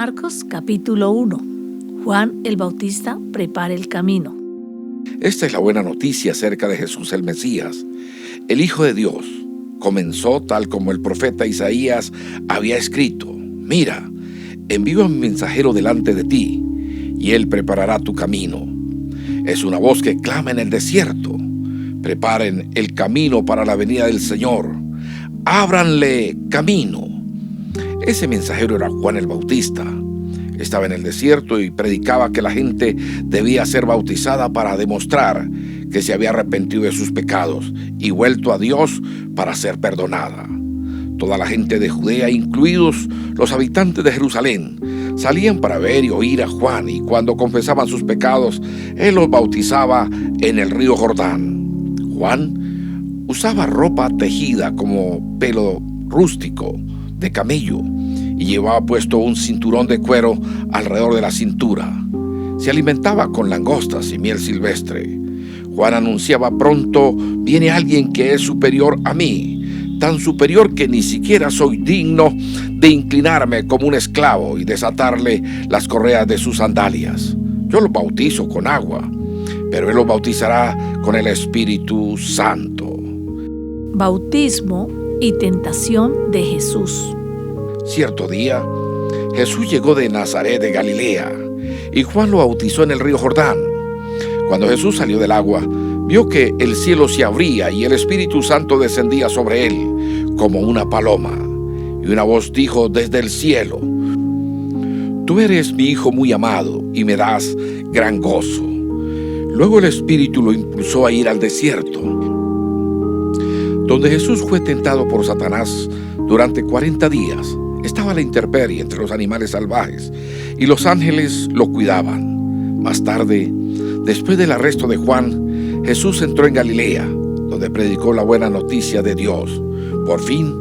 Marcos capítulo 1. Juan el Bautista prepara el camino. Esta es la buena noticia acerca de Jesús el Mesías, el Hijo de Dios. Comenzó tal como el profeta Isaías había escrito: mira, envío a mi mensajero delante de ti, y él preparará tu camino. Es una voz que clama en el desierto: preparen el camino para la venida del Señor, ábranle camino. Ese mensajero era Juan el Bautista. Estaba en el desierto y predicaba que la gente debía ser bautizada para demostrar que se había arrepentido de sus pecados y vuelto a Dios para ser perdonada. Toda la gente de Judea, incluidos los habitantes de Jerusalén, salían para ver y oír a Juan, y cuando confesaban sus pecados, él los bautizaba en el río Jordán. Juan usaba ropa tejida como pelo rústico de camello y llevaba puesto un cinturón de cuero alrededor de la cintura. Se alimentaba con langostas y miel silvestre. Juan anunciaba: pronto viene alguien que es superior a mí, tan superior que ni siquiera soy digno de inclinarme como un esclavo y desatarle las correas de sus sandalias. Yo lo bautizo con agua, pero él lo bautizará con el Espíritu Santo. Bautismo y tentación de Jesús. Cierto día, Jesús llegó de Nazaret de Galilea, y Juan lo bautizó en el río Jordán. Cuando Jesús salió del agua, vio que el cielo se abría y el Espíritu Santo descendía sobre él como una paloma. Y una voz dijo desde el cielo: tú eres mi Hijo muy amado, y me das gran gozo. Luego el Espíritu lo impulsó a ir al desierto, donde Jesús fue tentado por Satanás durante 40 días. Estaba a la intemperie entre los animales salvajes, y los ángeles lo cuidaban. Más tarde, después del arresto de Juan, Jesús entró en Galilea, donde predicó la buena noticia de Dios. Por fin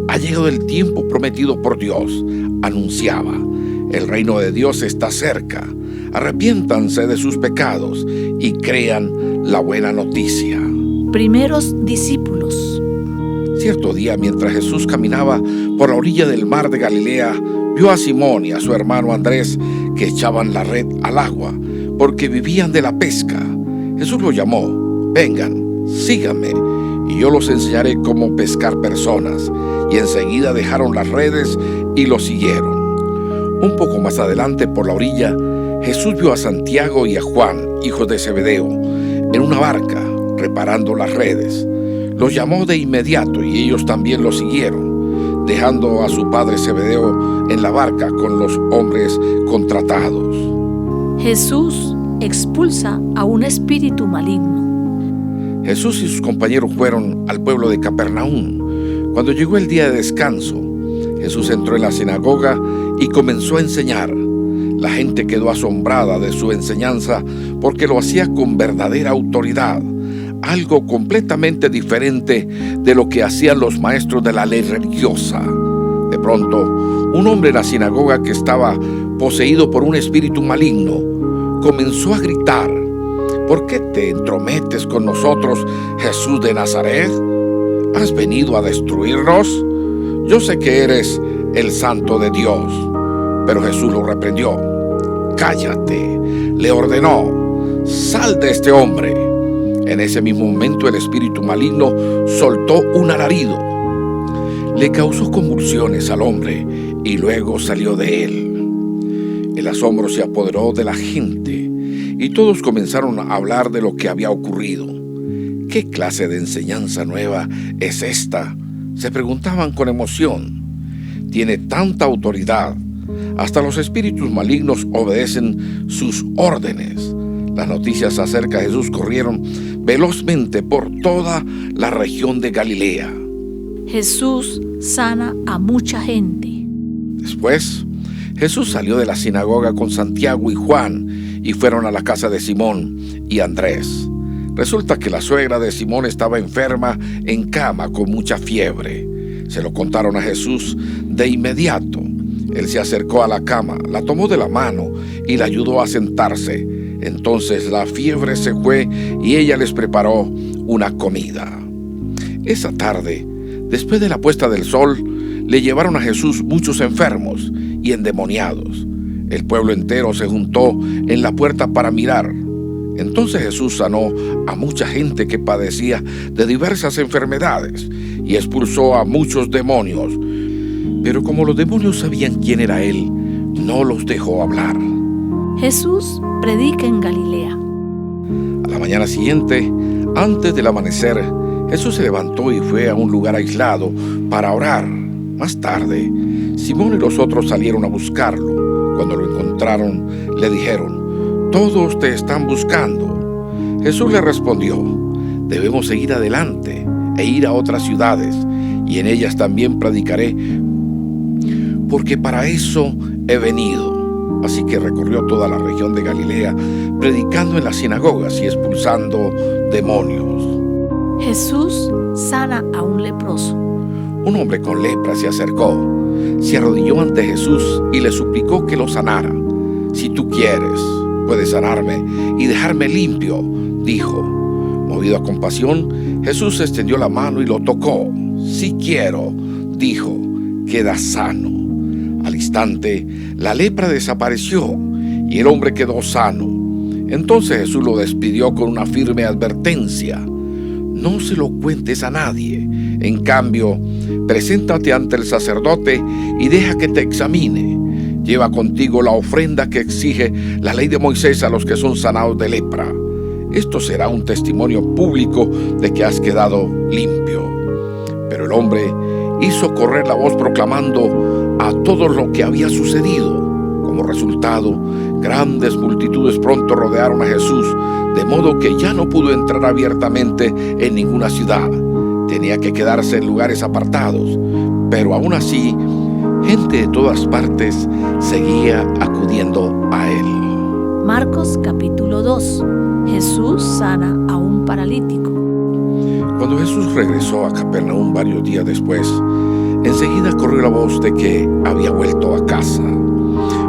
ha llegado el tiempo prometido por Dios, anunciaba: el reino de Dios está cerca. Arrepiéntanse de sus pecados y crean la buena noticia. Primeros discípulos. Cierto día, mientras Jesús caminaba por la orilla del mar de Galilea, vio a Simón y a su hermano Andrés que echaban la red al agua, porque vivían de la pesca. Jesús los llamó: vengan, síganme, y yo los enseñaré cómo pescar personas. Y enseguida dejaron las redes y los siguieron. Un poco más adelante, por la orilla, Jesús vio a Santiago y a Juan, hijos de Zebedeo, en una barca, reparando las redes. Los llamó de inmediato y ellos también lo siguieron, dejando a su padre Zebedeo en la barca con los hombres contratados. Jesús expulsa a un espíritu maligno. Jesús y sus compañeros fueron al pueblo de Capernaum. Cuando llegó el día de descanso, Jesús entró en la sinagoga y comenzó a enseñar. La gente quedó asombrada de su enseñanza porque lo hacía con verdadera autoridad, algo completamente diferente de lo que hacían los maestros de la ley religiosa. De pronto, un hombre en la sinagoga que estaba poseído por un espíritu maligno comenzó a gritar: ¿por qué te entrometes con nosotros, Jesús de Nazaret? ¿Has venido a destruirnos? Yo sé que eres el Santo de Dios. Pero Jesús lo reprendió. Cállate, le ordenó, sal de este hombre. En ese mismo momento el espíritu maligno soltó un alarido. Le causó convulsiones al hombre y luego salió de él. El asombro se apoderó de la gente y todos comenzaron a hablar de lo que había ocurrido. ¿Qué clase de enseñanza nueva es esta?, se preguntaban con emoción. Tiene tanta autoridad. Hasta los espíritus malignos obedecen sus órdenes. Las noticias acerca de Jesús corrieron velozmente por toda la región de Galilea. Jesús sana a mucha gente. Después, Jesús salió de la sinagoga con Santiago y Juan y fueron a la casa de Simón y Andrés. Resulta que la suegra de Simón estaba enferma en cama con mucha fiebre. Se lo contaron a Jesús de inmediato. Él se acercó a la cama, la tomó de la mano y la ayudó a sentarse. Entonces la fiebre se fue y ella les preparó una comida. Esa tarde, después de la puesta del sol, le llevaron a Jesús muchos enfermos y endemoniados. El pueblo entero se juntó en la puerta para mirar. Entonces Jesús sanó a mucha gente que padecía de diversas enfermedades y expulsó a muchos demonios. Pero como los demonios sabían quién era Él, no los dejó hablar. Jesús predica en Galilea. A la mañana siguiente, antes del amanecer, Jesús se levantó y fue a un lugar aislado para orar. Más tarde, Simón y los otros salieron a buscarlo. Cuando lo encontraron, le dijeron: «Todos te están buscando». Jesús le respondió: «Debemos seguir adelante e ir a otras ciudades, y en ellas también predicaré, porque para eso he venido». Así que recorrió toda la región de Galilea, predicando en las sinagogas y expulsando demonios. Jesús sana a un leproso. Un hombre con lepra se acercó, se arrodilló ante Jesús y le suplicó que lo sanara. «Si tú quieres, puedes sanarme y dejarme limpio», dijo. Movido a compasión, Jesús extendió la mano y lo tocó. «Sí quiero», dijo, «queda sano». Al instante, la lepra desapareció y el hombre quedó sano. Entonces Jesús lo despidió con una firme advertencia: «No se lo cuentes a nadie. En cambio, preséntate ante el sacerdote y deja que te examine. Lleva contigo la ofrenda que exige la ley de Moisés a los que son sanados de lepra. Esto será un testimonio público de que has quedado limpio». Pero el hombre hizo correr la voz proclamando a todos lo que había sucedido. Como resultado, grandes multitudes pronto rodearon a Jesús, de modo que ya no pudo entrar abiertamente en ninguna ciudad. Tenía que quedarse en lugares apartados, pero aún así, gente de todas partes seguía acudiendo a él. Marcos capítulo 2. Jesús sana a un paralítico. Cuando Jesús regresó a Capernaum varios días después, enseguida corrió la voz de que había vuelto a casa.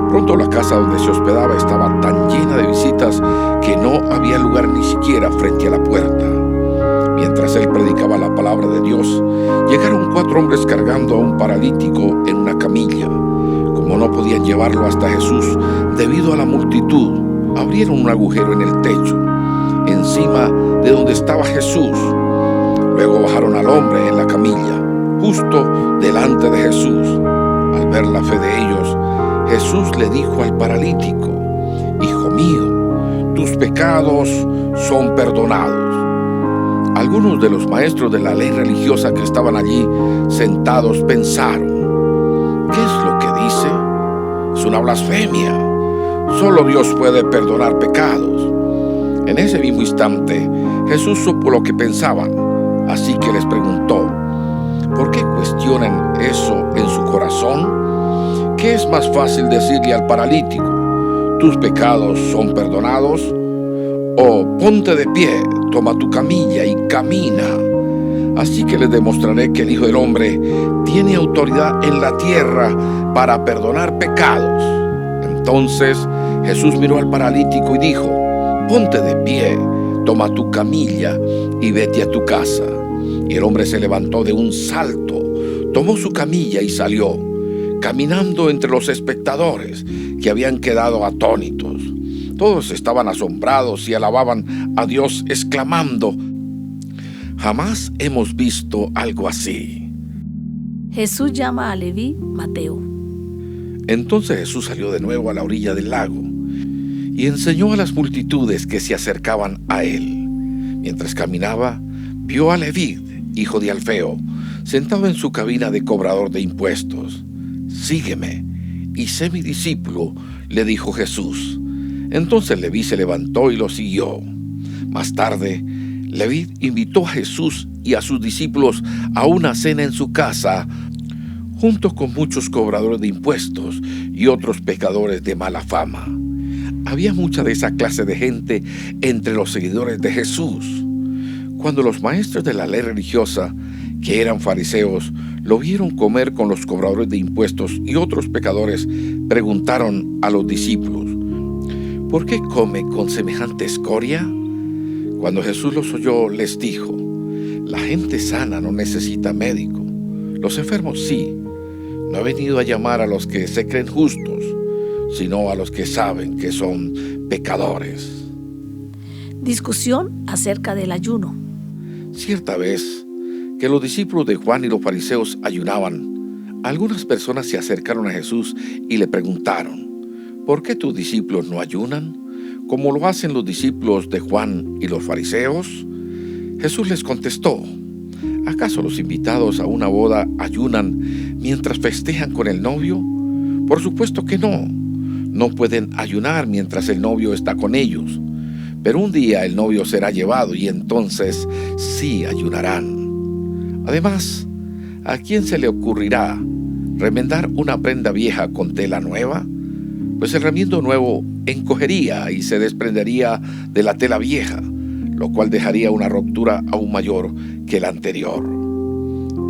Pronto la casa donde se hospedaba estaba tan llena de visitas que no había lugar ni siquiera frente a la puerta. Mientras él predicaba la palabra de Dios, llegaron 4 hombres cargando a un paralítico en una camilla. Como no podían llevarlo hasta Jesús debido a la multitud, abrieron un agujero en el techo, encima de donde estaba Jesús. Luego bajaron al hombre en la camilla, justo delante de Jesús. Al ver la fe de ellos, Jesús le dijo al paralítico: «Hijo mío, tus pecados son perdonados». Algunos de los maestros de la ley religiosa que estaban allí sentados pensaron: «¿Qué es lo que dice? Es una blasfemia. Solo Dios puede perdonar pecados». En ese mismo instante, Jesús supo lo que pensaban, así que les preguntó: «¿Por qué cuestionan eso en su corazón? ¿Qué es más fácil decirle al paralítico: tus pecados son perdonados? O ponte de pie, toma tu camilla y camina. Así que les demostraré que el Hijo del Hombre tiene autoridad en la tierra para perdonar pecados». Entonces Jesús miró al paralítico y dijo: «Ponte de pie, toma tu camilla y vete a tu casa». Y el hombre se levantó de un salto, tomó su camilla y salió, caminando entre los espectadores, que habían quedado atónitos. Todos estaban asombrados y alababan a Dios, exclamando: «Jamás hemos visto algo así». Jesús llama a Leví, Mateo. Entonces Jesús salió de nuevo a la orilla del lago y enseñó a las multitudes que se acercaban a él. Mientras caminaba, vio a Leví, hijo de Alfeo, sentado en su cabina de cobrador de impuestos. «Sígueme y sé mi discípulo», le dijo Jesús. Entonces Leví se levantó y lo siguió. Más tarde, Leví invitó a Jesús y a sus discípulos a una cena en su casa, junto con muchos cobradores de impuestos y otros pecadores de mala fama. Había mucha de esa clase de gente entre los seguidores de Jesús. Cuando los maestros de la ley religiosa, que eran fariseos, lo vieron comer con los cobradores de impuestos y otros pecadores, preguntaron a los discípulos: «¿Por qué come con semejante escoria?». Cuando Jesús los oyó, les dijo: «La gente sana no necesita médico, los enfermos sí. No he venido a llamar a los que se creen justos, sino a los que saben que son pecadores. Discusión acerca del ayuno. Cierta vez que los discípulos de Juan y los fariseos ayunaban, algunas personas se acercaron a Jesús y le preguntaron: ¿por qué tus discípulos no ayunan, como lo hacen los discípulos de Juan y los fariseos? Jesús les contestó: ¿acaso los invitados a una boda ayunan mientras festejan con el novio? Por supuesto que no. No pueden ayunar mientras el novio está con ellos. Pero un día el novio será llevado y entonces sí ayunarán. Además, ¿a quién se le ocurrirá remendar una prenda vieja con tela nueva? Pues el remiendo nuevo encogería y se desprendería de la tela vieja, lo cual dejaría una ruptura aún mayor que la anterior.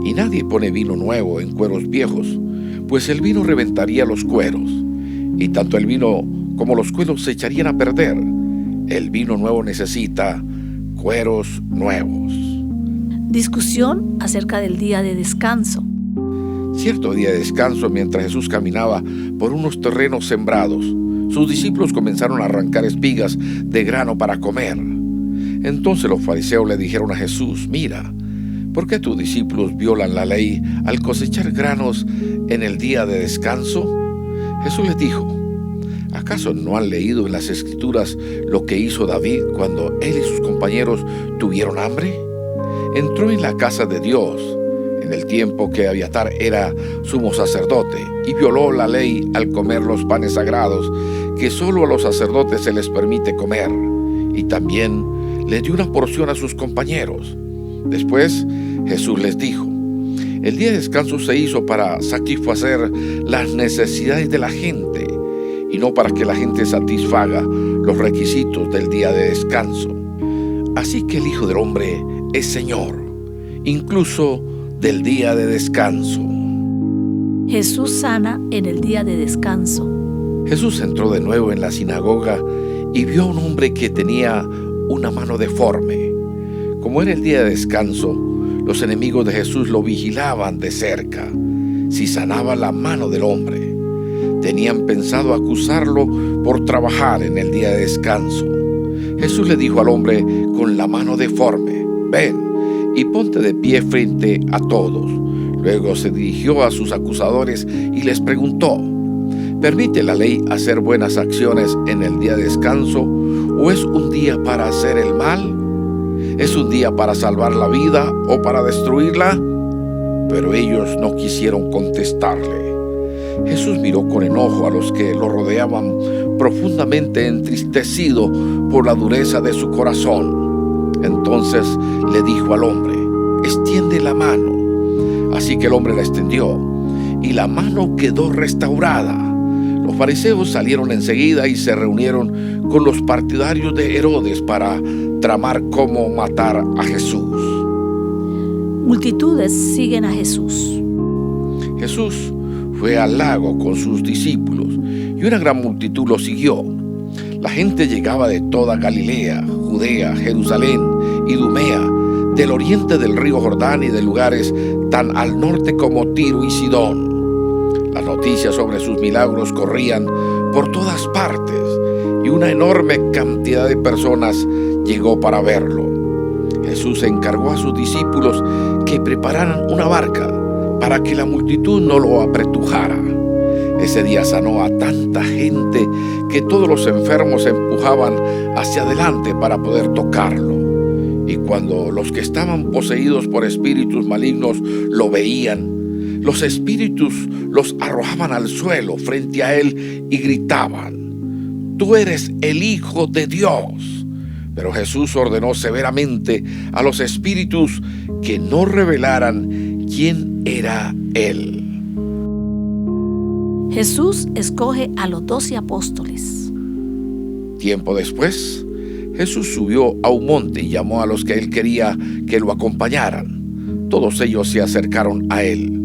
Y nadie pone vino nuevo en cueros viejos, pues el vino reventaría los cueros, y tanto el vino como los cueros se echarían a perder. El vino nuevo necesita cueros nuevos. Discusión acerca del día de descanso. Cierto día de descanso, mientras Jesús caminaba por unos terrenos sembrados, sus discípulos comenzaron a arrancar espigas de grano para comer. Entonces los fariseos le dijeron a Jesús: mira, ¿por qué tus discípulos violan la ley al cosechar granos en el día de descanso? Jesús les dijo: ¿acaso no han leído en las Escrituras lo que hizo David cuando él y sus compañeros tuvieron hambre? Entró en la casa de Dios en el tiempo que Abiatar era sumo sacerdote y violó la ley al comer los panes sagrados que solo a los sacerdotes se les permite comer, y también le dio una porción a sus compañeros. Después Jesús les dijo: el día de descanso se hizo para satisfacer las necesidades de la gente y no para que la gente satisfaga los requisitos del día de descanso. Así que el Hijo del Hombre es Señor, incluso del día de descanso. Jesús sana en el día de descanso. Jesús entró de nuevo en la sinagoga y vio a un hombre que tenía una mano deforme. Como era el día de descanso, los enemigos de Jesús lo vigilaban de cerca, si sanaba la mano del hombre. Tenían pensado acusarlo por trabajar en el día de descanso. Jesús le dijo al hombre con la mano deforme: ven y ponte de pie frente a todos. Luego se dirigió a sus acusadores y les preguntó: ¿permite la ley hacer buenas acciones en el día de descanso o es un día para hacer el mal? ¿Es un día para salvar la vida o para destruirla? Pero ellos no quisieron contestarle. Jesús miró con enojo a los que lo rodeaban, profundamente entristecido por la dureza de su corazón. Entonces le dijo al hombre: extiende la mano. Así que el hombre la extendió y la mano quedó restaurada. Los fariseos salieron enseguida y se reunieron con los partidarios de Herodes para tramar cómo matar a Jesús. Multitudes siguen a Jesús. Jesús fue al lago con sus discípulos y una gran multitud lo siguió. La gente llegaba de toda Galilea, Judea, Jerusalén, Idumea, del oriente del río Jordán y de lugares tan al norte como Tiro y Sidón. Las noticias sobre sus milagros corrían por todas partes y una enorme cantidad de personas llegó para verlo. Jesús encargó a sus discípulos que prepararan una barca para que la multitud no lo apretujara. Ese día sanó a tanta gente que todos los enfermos se empujaban hacia adelante para poder tocarlo. Y cuando los que estaban poseídos por espíritus malignos lo veían, los espíritus los arrojaban al suelo frente a él y gritaban: «Tú eres el Hijo de Dios». Pero Jesús ordenó severamente a los espíritus que no revelaran quién era él. Jesús escoge a los 12 apóstoles. Tiempo después, Jesús subió a un monte y llamó a los que él quería que lo acompañaran. Todos ellos se acercaron a él.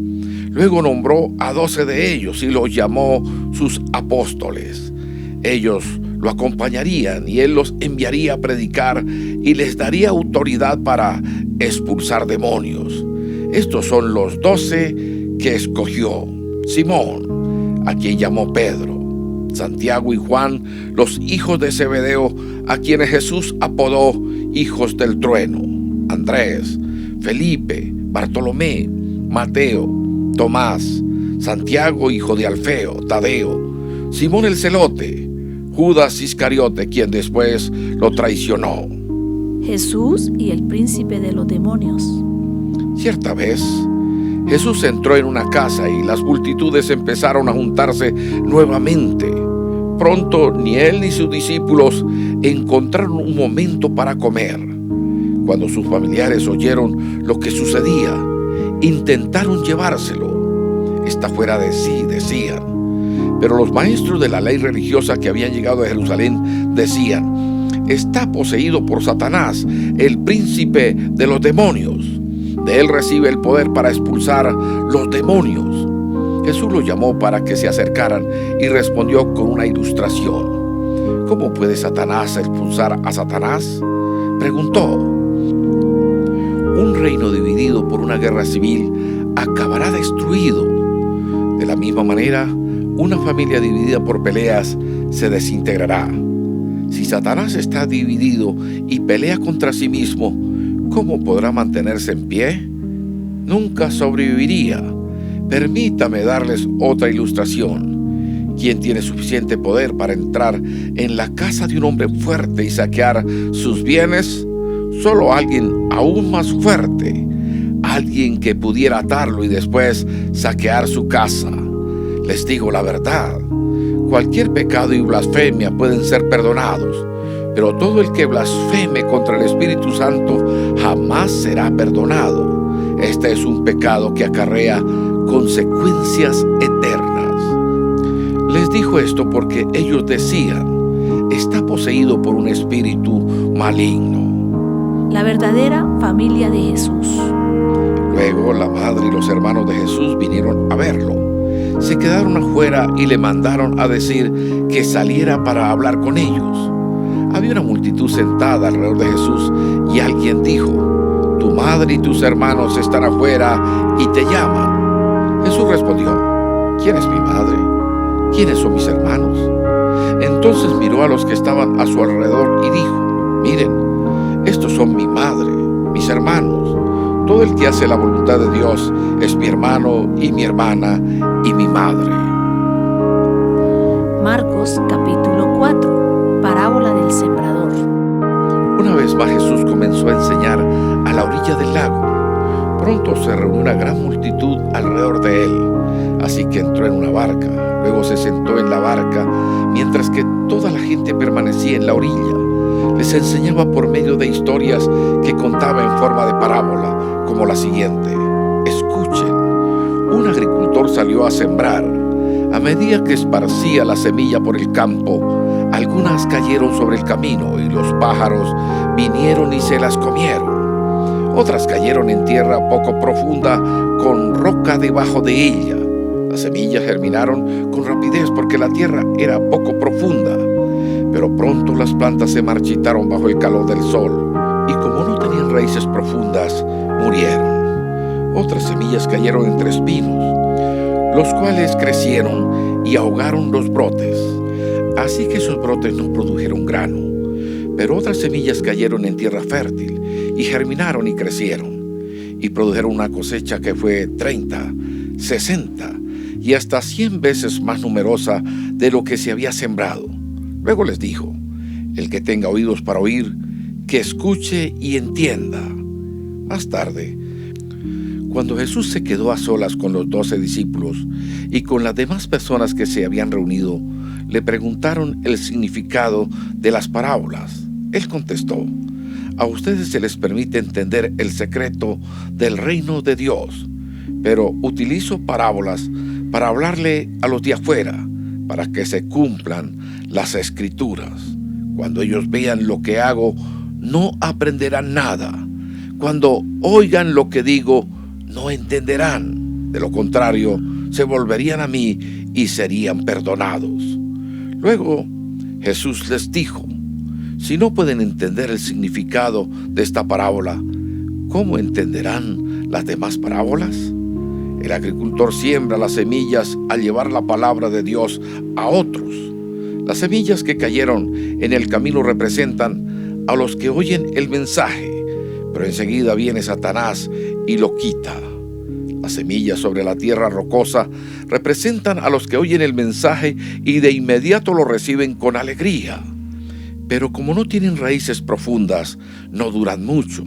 Luego nombró a 12 de ellos y los llamó sus apóstoles. Ellos lo acompañarían y él los enviaría a predicar y les daría autoridad para expulsar demonios. Estos son los 12 que escogió: Simón, a quien llamó Pedro, Santiago y Juan, los hijos de Zebedeo, a quienes Jesús apodó hijos del trueno, Andrés, Felipe, Bartolomé, Mateo, Tomás, Santiago hijo de Alfeo, Tadeo, Simón el celote, Judas Iscariote, quien después lo traicionó. Jesús y el príncipe de los demonios. Cierta vez, Jesús entró en una casa y las multitudes empezaron a juntarse nuevamente. Pronto ni él ni sus discípulos encontraron un momento para comer. Cuando sus familiares oyeron lo que sucedía, intentaron llevárselo. Está fuera de sí, decían. Pero los maestros de la ley religiosa que habían llegado a Jerusalén decían: está poseído por Satanás, el príncipe de los demonios. De él recibe el poder para expulsar los demonios. Jesús los llamó para que se acercaran y respondió con una ilustración. ¿Cómo puede Satanás expulsar a Satanás?, preguntó. Un reino dividido por una guerra civil acabará destruido. De la misma manera, una familia dividida por peleas se desintegrará. Si Satanás está dividido y pelea contra sí mismo, ¿cómo podrá mantenerse en pie? Nunca sobreviviría. Permítame darles otra ilustración. ¿Quién tiene suficiente poder para entrar en la casa de un hombre fuerte y saquear sus bienes? Solo alguien aún más fuerte, alguien que pudiera atarlo y después saquear su casa. Les digo la verdad, cualquier pecado y blasfemia pueden ser perdonados, pero todo el que blasfeme contra el Espíritu Santo jamás será perdonado. Este es un pecado que acarrea consecuencias eternas. Les dijo esto porque ellos decían: está poseído por un espíritu maligno. La verdadera familia de Jesús. Luego la madre y los hermanos de Jesús vinieron a verlo. Se quedaron afuera y le mandaron a decir que saliera para hablar con ellos. Había una multitud sentada alrededor de Jesús y alguien dijo: tu madre y tus hermanos están afuera y te llaman. Jesús respondió: ¿quién es mi madre? ¿Quiénes son mis hermanos? Entonces miró a los que estaban a su alrededor y dijo: miren, estos son mi madre, mis hermanos. Todo el que hace la voluntad de Dios es mi hermano y mi hermana y mi madre. Marcos capítulo 4, parábola del sembrador. Una vez más Jesús comenzó a enseñar a la orilla del lago. Pronto se reunió una gran multitud alrededor de él, así que entró en una barca. Luego se sentó en la barca, mientras que toda la gente permanecía en la orilla. Les enseñaba por medio de historias que contaba en forma de parábola, como la siguiente. Escuchen, un agricultor salió a sembrar. A medida que esparcía la semilla por el campo, algunas cayeron sobre el camino y los pájaros vinieron y se las comieron. Otras cayeron en tierra poco profunda con roca debajo de ella. Las semillas germinaron con rapidez porque la tierra era poco profunda. Pero pronto las plantas se marchitaron bajo el calor del sol y como no tenían raíces profundas, murieron. Otras semillas cayeron entre espinos, los cuales crecieron y ahogaron los brotes. Así que esos brotes no produjeron grano. Pero otras semillas cayeron en tierra fértil y germinaron y crecieron. Y produjeron una cosecha que fue 30, 60 y hasta 100 veces más numerosa de lo que se había sembrado. Luego les dijo: el que tenga oídos para oír, que escuche y entienda. Más tarde, cuando Jesús se quedó a solas con los 12 discípulos y con las demás personas que se habían reunido, le preguntaron el significado de las parábolas. Él contestó: a ustedes se les permite entender el secreto del reino de Dios, pero utilizo parábolas para hablarle a los de afuera, para que se cumplan las escrituras. Cuando ellos vean lo que hago, no aprenderán nada. Cuando oigan lo que digo, no entenderán. De lo contrario, se volverían a mí y serían perdonados. Luego, Jesús les dijo: si no pueden entender el significado de esta parábola, ¿cómo entenderán las demás parábolas? El agricultor siembra las semillas al llevar la palabra de Dios a otros. Las semillas que cayeron en el camino representan a los que oyen el mensaje, pero enseguida viene Satanás y lo quita. Las semillas sobre la tierra rocosa representan a los que oyen el mensaje y de inmediato lo reciben con alegría. Pero como no tienen raíces profundas, no duran mucho.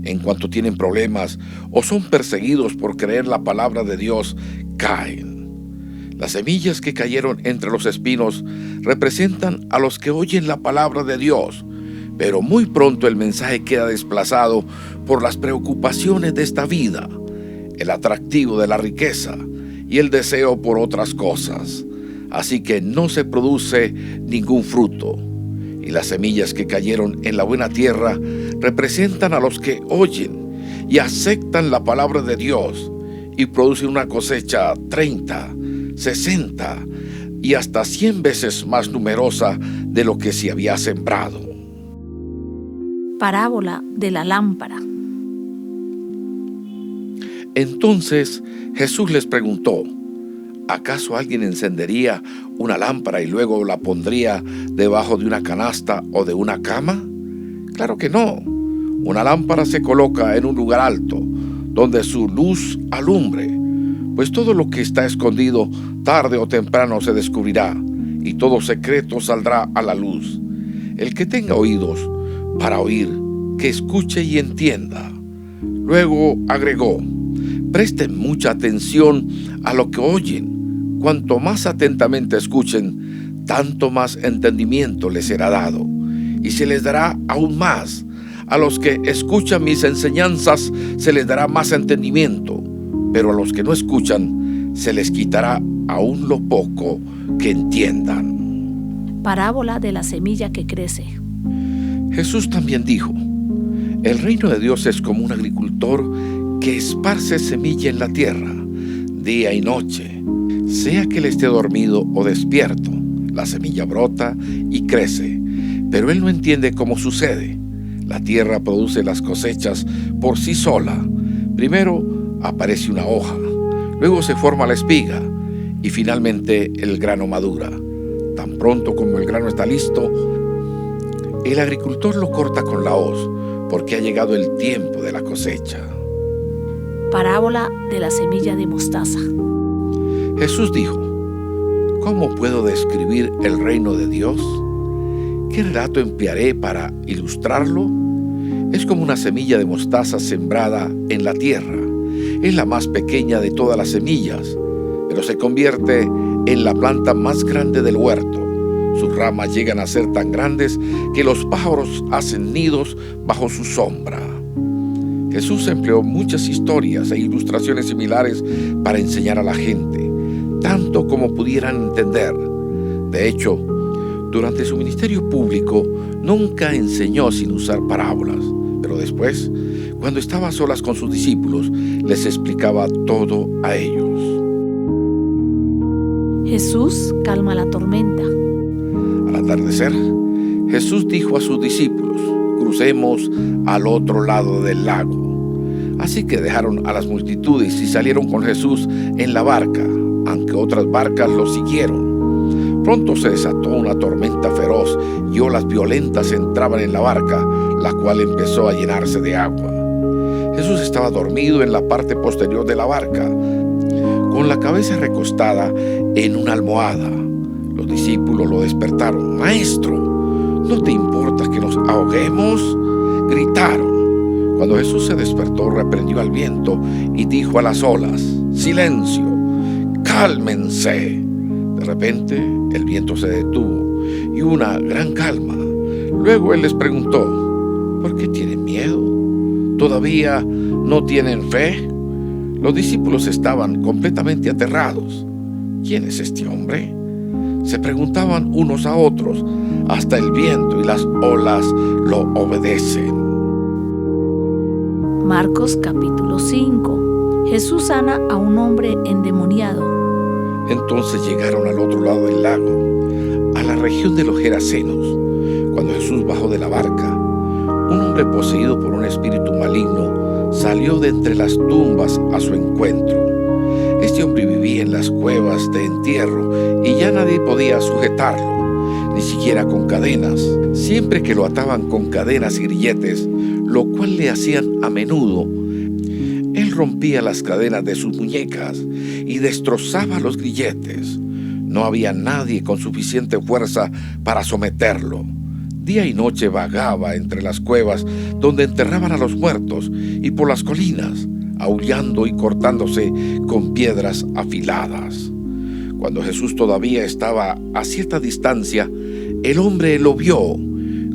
En cuanto tienen problemas o son perseguidos por creer la palabra de Dios, caen. Las semillas que cayeron entre los espinos representan a los que oyen la palabra de Dios, pero muy pronto el mensaje queda desplazado por las preocupaciones de esta vida, el atractivo de la riqueza y el deseo por otras cosas. Así que no se produce ningún fruto. Y las semillas que cayeron en la buena tierra representan a los que oyen y aceptan la palabra de Dios y producen una cosecha 30, 60 y hasta 100 veces más numerosa de lo que se había sembrado. Parábola de la lámpara. Entonces Jesús les preguntó: ¿acaso alguien encendería una lámpara y luego la pondría debajo de una canasta o de una cama? Claro que no. Una lámpara se coloca en un lugar alto, donde su luz alumbre, pues todo lo que está escondido tarde o temprano se descubrirá, y todo secreto saldrá a la luz. El que tenga oídos para oír, que escuche y entienda. Luego agregó: presten mucha atención a lo que oyen. Cuanto más atentamente escuchen, tanto más entendimiento les será dado, y se les dará aún más. A los que escuchan mis enseñanzas se les dará más entendimiento, pero a los que no escuchan se les quitará aún lo poco que entiendan. Parábola de la semilla que crece. Jesús también dijo: el reino de Dios es como un agricultor que esparce semilla en la tierra, día y noche. Sea que él esté dormido o despierto, la semilla brota y crece, pero él no entiende cómo sucede. La tierra produce las cosechas por sí sola. Primero aparece una hoja, luego se forma la espiga y finalmente el grano madura. Tan pronto como el grano está listo, el agricultor lo corta con la hoz, porque ha llegado el tiempo de la cosecha. Parábola de la semilla de mostaza. Jesús dijo: ¿cómo puedo describir el reino de Dios? ¿Qué relato emplearé para ilustrarlo? Es como una semilla de mostaza sembrada en la tierra. Es la más pequeña de todas las semillas, pero se convierte en la planta más grande del huerto. Sus ramas llegan a ser tan grandes que los pájaros hacen nidos bajo su sombra. Jesús empleó muchas historias e ilustraciones similares para enseñar a la gente, tanto como pudieran entender. De hecho, durante su ministerio público nunca enseñó sin usar parábolas, pero después, cuando estaba a solas con sus discípulos, les explicaba todo a ellos. Jesús calma la tormenta. Al atardecer, Jesús dijo a sus discípulos: crucemos al otro lado del lago. Así que dejaron a las multitudes y salieron con Jesús en la barca, aunque otras barcas lo siguieron. Pronto se desató una tormenta feroz y olas violentas entraban en la barca, la cual empezó a llenarse de agua. Jesús estaba dormido en la parte posterior de la barca, con la cabeza recostada en una almohada. Los discípulos lo despertaron. «Maestro, ¿no te importa que nos ahoguemos?», gritaron. Cuando Jesús se despertó, reprendió al viento y dijo a las olas: «Silencio, cálmense». De repente, el viento se detuvo y hubo una gran calma. Luego él les preguntó: ¿por qué tienen miedo? ¿Todavía no tienen fe? Los discípulos estaban completamente aterrados. ¿Quién es este hombre?, se preguntaban unos a otros. Hasta el viento y las olas lo obedecen. Marcos capítulo 5. Jesús sana a un hombre endemoniado. Entonces llegaron al otro lado del lago, a la región de los Gerasenos. Cuando Jesús bajó de la barca, un hombre poseído por un espíritu maligno salió de entre las tumbas a su encuentro. Este hombre vivía en las cuevas de entierro y ya nadie podía sujetarlo. ni siquiera con cadenas. Siempre que lo ataban con cadenas y grilletes, lo cual le hacían a menudo, él rompía las cadenas de sus muñecas y destrozaba los grilletes. No había nadie con suficiente fuerza para someterlo. Día y noche vagaba entre las cuevas donde enterraban a los muertos y por las colinas, aullando y cortándose con piedras afiladas. Cuando Jesús todavía estaba a cierta distancia, el hombre lo vio,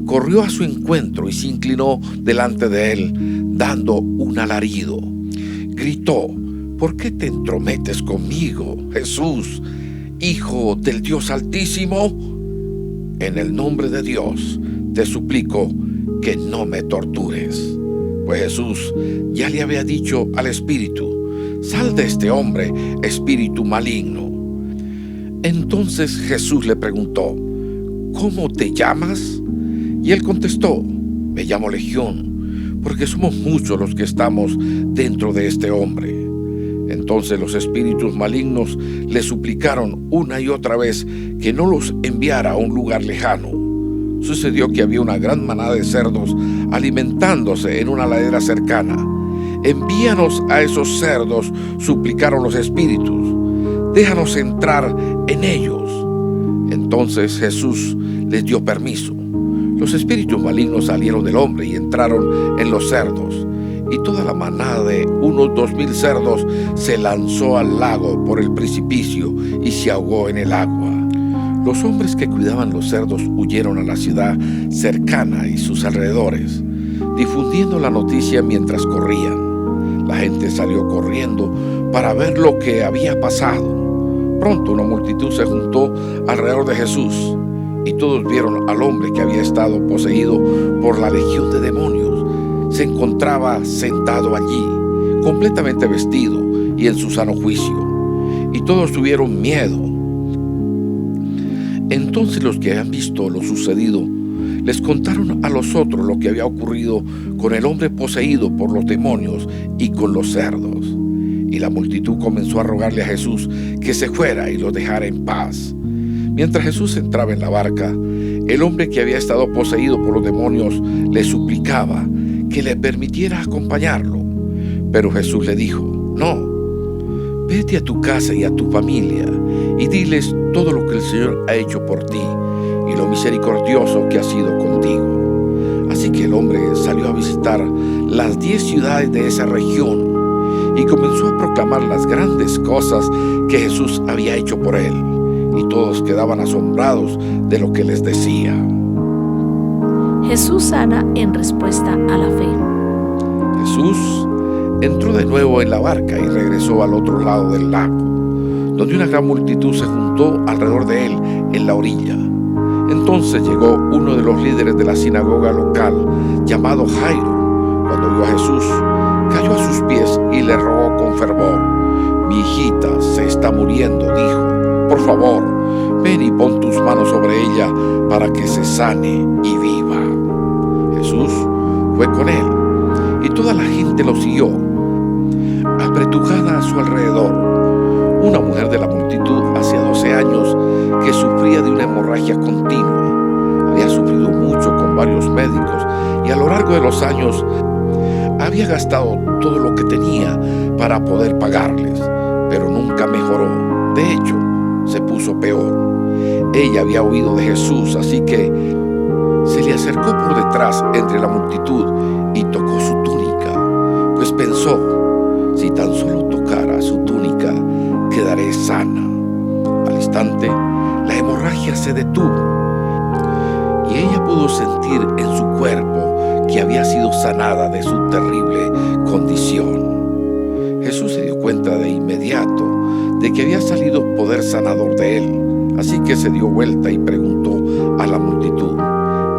corrió a su encuentro y se inclinó delante de él, dando un alarido. Gritó: ¿por qué te entrometes conmigo, Jesús, Hijo del Dios Altísimo? En el nombre de Dios, te suplico que no me tortures. Pues Jesús ya le había dicho al espíritu: sal de este hombre, espíritu maligno. Entonces Jesús le preguntó: ¿cómo te llamas? Y él contestó: me llamo Legión, porque somos muchos los que estamos dentro de este hombre. Entonces los espíritus malignos le suplicaron una y otra vez que no los enviara a un lugar lejano. Sucedió que había una gran manada de cerdos alimentándose en una ladera cercana. Envíanos a esos cerdos, suplicaron los espíritus. Déjanos entrar en ellos. Entonces Jesús les dio permiso. Los espíritus malignos salieron del hombre y entraron en los cerdos. Y toda la manada de unos 2000 cerdos se lanzó al lago por el precipicio y se ahogó en el agua. Los hombres que cuidaban los cerdos huyeron a la ciudad cercana y sus alrededores, difundiendo la noticia mientras corrían. La gente salió corriendo para ver lo que había pasado. Pronto una multitud se juntó alrededor de Jesús y todos vieron al hombre que había estado poseído por la legión de demonios. Se encontraba sentado allí, completamente vestido y en su sano juicio, y todos tuvieron miedo. Entonces los que habían visto lo sucedido les contaron a los otros lo que había ocurrido con el hombre poseído por los demonios y con los cerdos. Y la multitud comenzó a rogarle a Jesús que se fuera y los dejara en paz. Mientras Jesús entraba en la barca, el hombre que había estado poseído por los demonios le suplicaba que le permitiera acompañarlo. Pero Jesús le dijo: no, vete a tu casa y a tu familia y diles todo lo que el Señor ha hecho por ti y lo misericordioso que ha sido contigo. Así que el hombre salió a visitar las 10 ciudades de esa región y comenzó a proclamar las grandes cosas que Jesús había hecho por él, y todos quedaban asombrados de lo que les decía. Jesús sana en respuesta a la fe. Jesús entró de nuevo en la barca y regresó al otro lado del lago, donde una gran multitud se juntó alrededor de él en la orilla. Entonces llegó uno de los líderes de la sinagoga local, llamado Jairo. Cuando vio a Jesús, cayó a sus pies y le rogó con fervor: mi hijita se está muriendo, dijo. Por favor, ven y pon tus manos sobre ella para que se sane y viva. Jesús fue con él y toda la gente lo siguió, apretujada a su alrededor. Una mujer de la multitud hacía 12 años que sufría de una hemorragia continua. Había sufrido mucho con varios médicos y a lo largo de los años había gastado todo lo que tenía para poder pagarles, pero nunca mejoró. De hecho, se puso peor. Ella había oído de Jesús, así que se le acercó por detrás entre la multitud y tocó su túnica, pues pensó: si tan solo tocara su túnica, quedaré sana. Al instante, la hemorragia se detuvo y ella pudo sentir en su cuerpo que había sido sanada de su terrible condición. Jesús se dio cuenta de inmediato de que había salido poder sanador de él, así que se dio vuelta y preguntó a la multitud: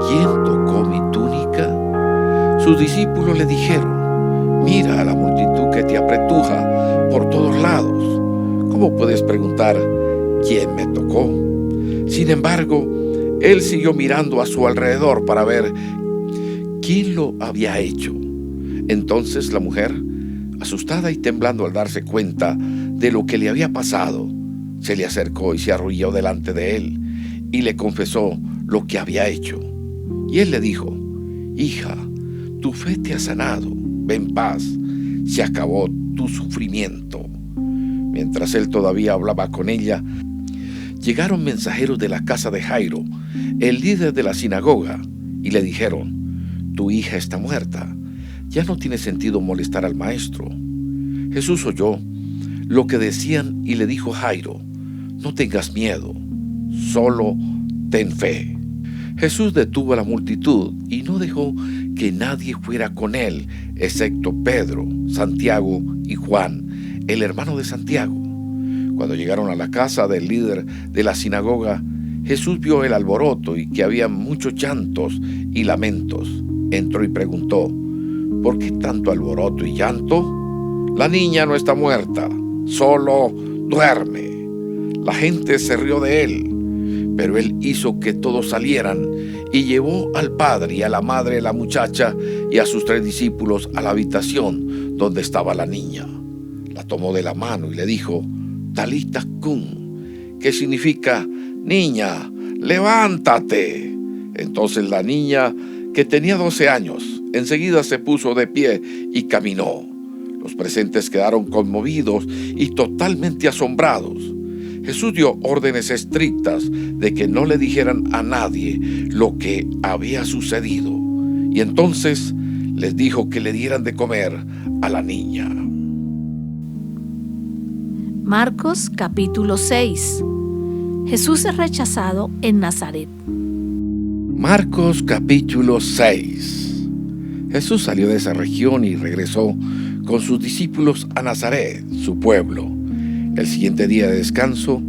¿quién tocó mi túnica? Sus discípulos le dijeron: mira a la multitud que te apretuja por todos lados. ¿Cómo puedes preguntar quién me tocó? Sin embargo, él siguió mirando a su alrededor para ver quién lo había hecho. Entonces la mujer, asustada y temblando al darse cuenta de lo que le había pasado, se le acercó y se arrodilló delante de él y le confesó lo que había hecho. Y él le dijo: hija, tu fe te ha sanado, ve en paz, se acabó tu sufrimiento. Mientras él todavía hablaba con ella, llegaron mensajeros de la casa de Jairo, el líder de la sinagoga, y le dijeron: tu hija está muerta, ya no tiene sentido molestar al maestro. Jesús oyó lo que decían y le dijo a Jairo: no tengas miedo, solo ten fe. Jesús detuvo a la multitud y no dejó que nadie fuera con él, excepto Pedro, Santiago y Juan, el hermano de Santiago. Cuando llegaron a la casa del líder de la sinagoga, Jesús vio el alboroto y que había muchos llantos y lamentos. Entró y preguntó: ¿por qué tanto alboroto y llanto? La niña no está muerta, solo duerme. La gente se rió de él, pero él hizo que todos salieran y llevó al padre y a la madre de la muchacha y a sus 3 discípulos a la habitación donde estaba la niña. La tomó de la mano y le dijo: Talita cum, que significa: niña, levántate. Entonces la niña, que tenía 12 años, enseguida se puso de pie y caminó. Los presentes quedaron conmovidos y totalmente asombrados. Jesús dio órdenes estrictas de que no le dijeran a nadie lo que había sucedido. Y entonces les dijo que le dieran de comer a la niña. Marcos capítulo 6. Jesús es rechazado en Nazaret. Marcos capítulo 6. Jesús salió de esa región y regresó con sus discípulos a Nazaret, su pueblo. El siguiente día de descanso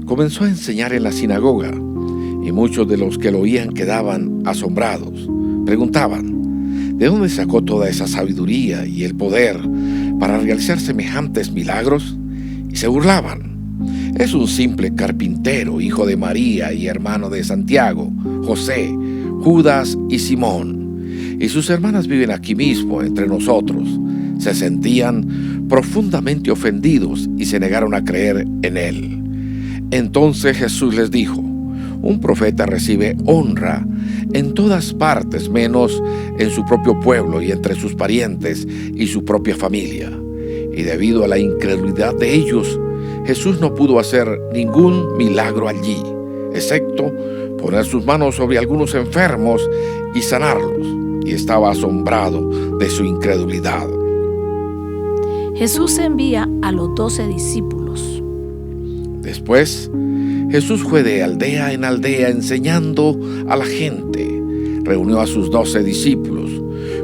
comenzó a enseñar en la sinagoga, y muchos de los que lo oían quedaban asombrados. Preguntaban: ¿de dónde sacó toda esa sabiduría y el poder para realizar semejantes milagros? Y se burlaban: es un simple carpintero, hijo de María y hermano de Santiago, José, Judas y Simón, y sus hermanas viven aquí mismo entre nosotros. Se sentían profundamente ofendidos y se negaron a creer en él. Entonces Jesús les dijo: un profeta recibe honra en todas partes, menos en su propio pueblo y entre sus parientes y su propia familia. Y debido a la incredulidad de ellos, Jesús no pudo hacer ningún milagro allí, excepto poner sus manos sobre algunos enfermos y sanarlos, y estaba asombrado de su incredulidad. Jesús envía a los 12 discípulos. Después, Jesús fue de aldea en aldea enseñando a la gente. Reunió a sus 12 discípulos,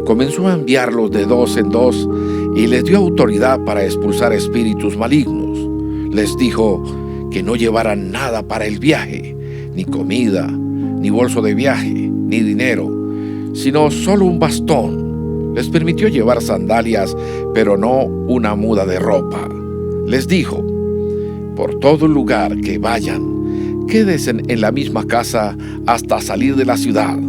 comenzó a enviarlos de 2 en 2 y les dio autoridad para expulsar espíritus malignos. Les dijo que no llevaran nada para el viaje, ni comida, ni bolso de viaje, ni dinero, sino solo un bastón. Les permitió llevar sandalias, pero no una muda de ropa. Les dijo: por todo lugar que vayan, quédense en la misma casa hasta salir de la ciudad.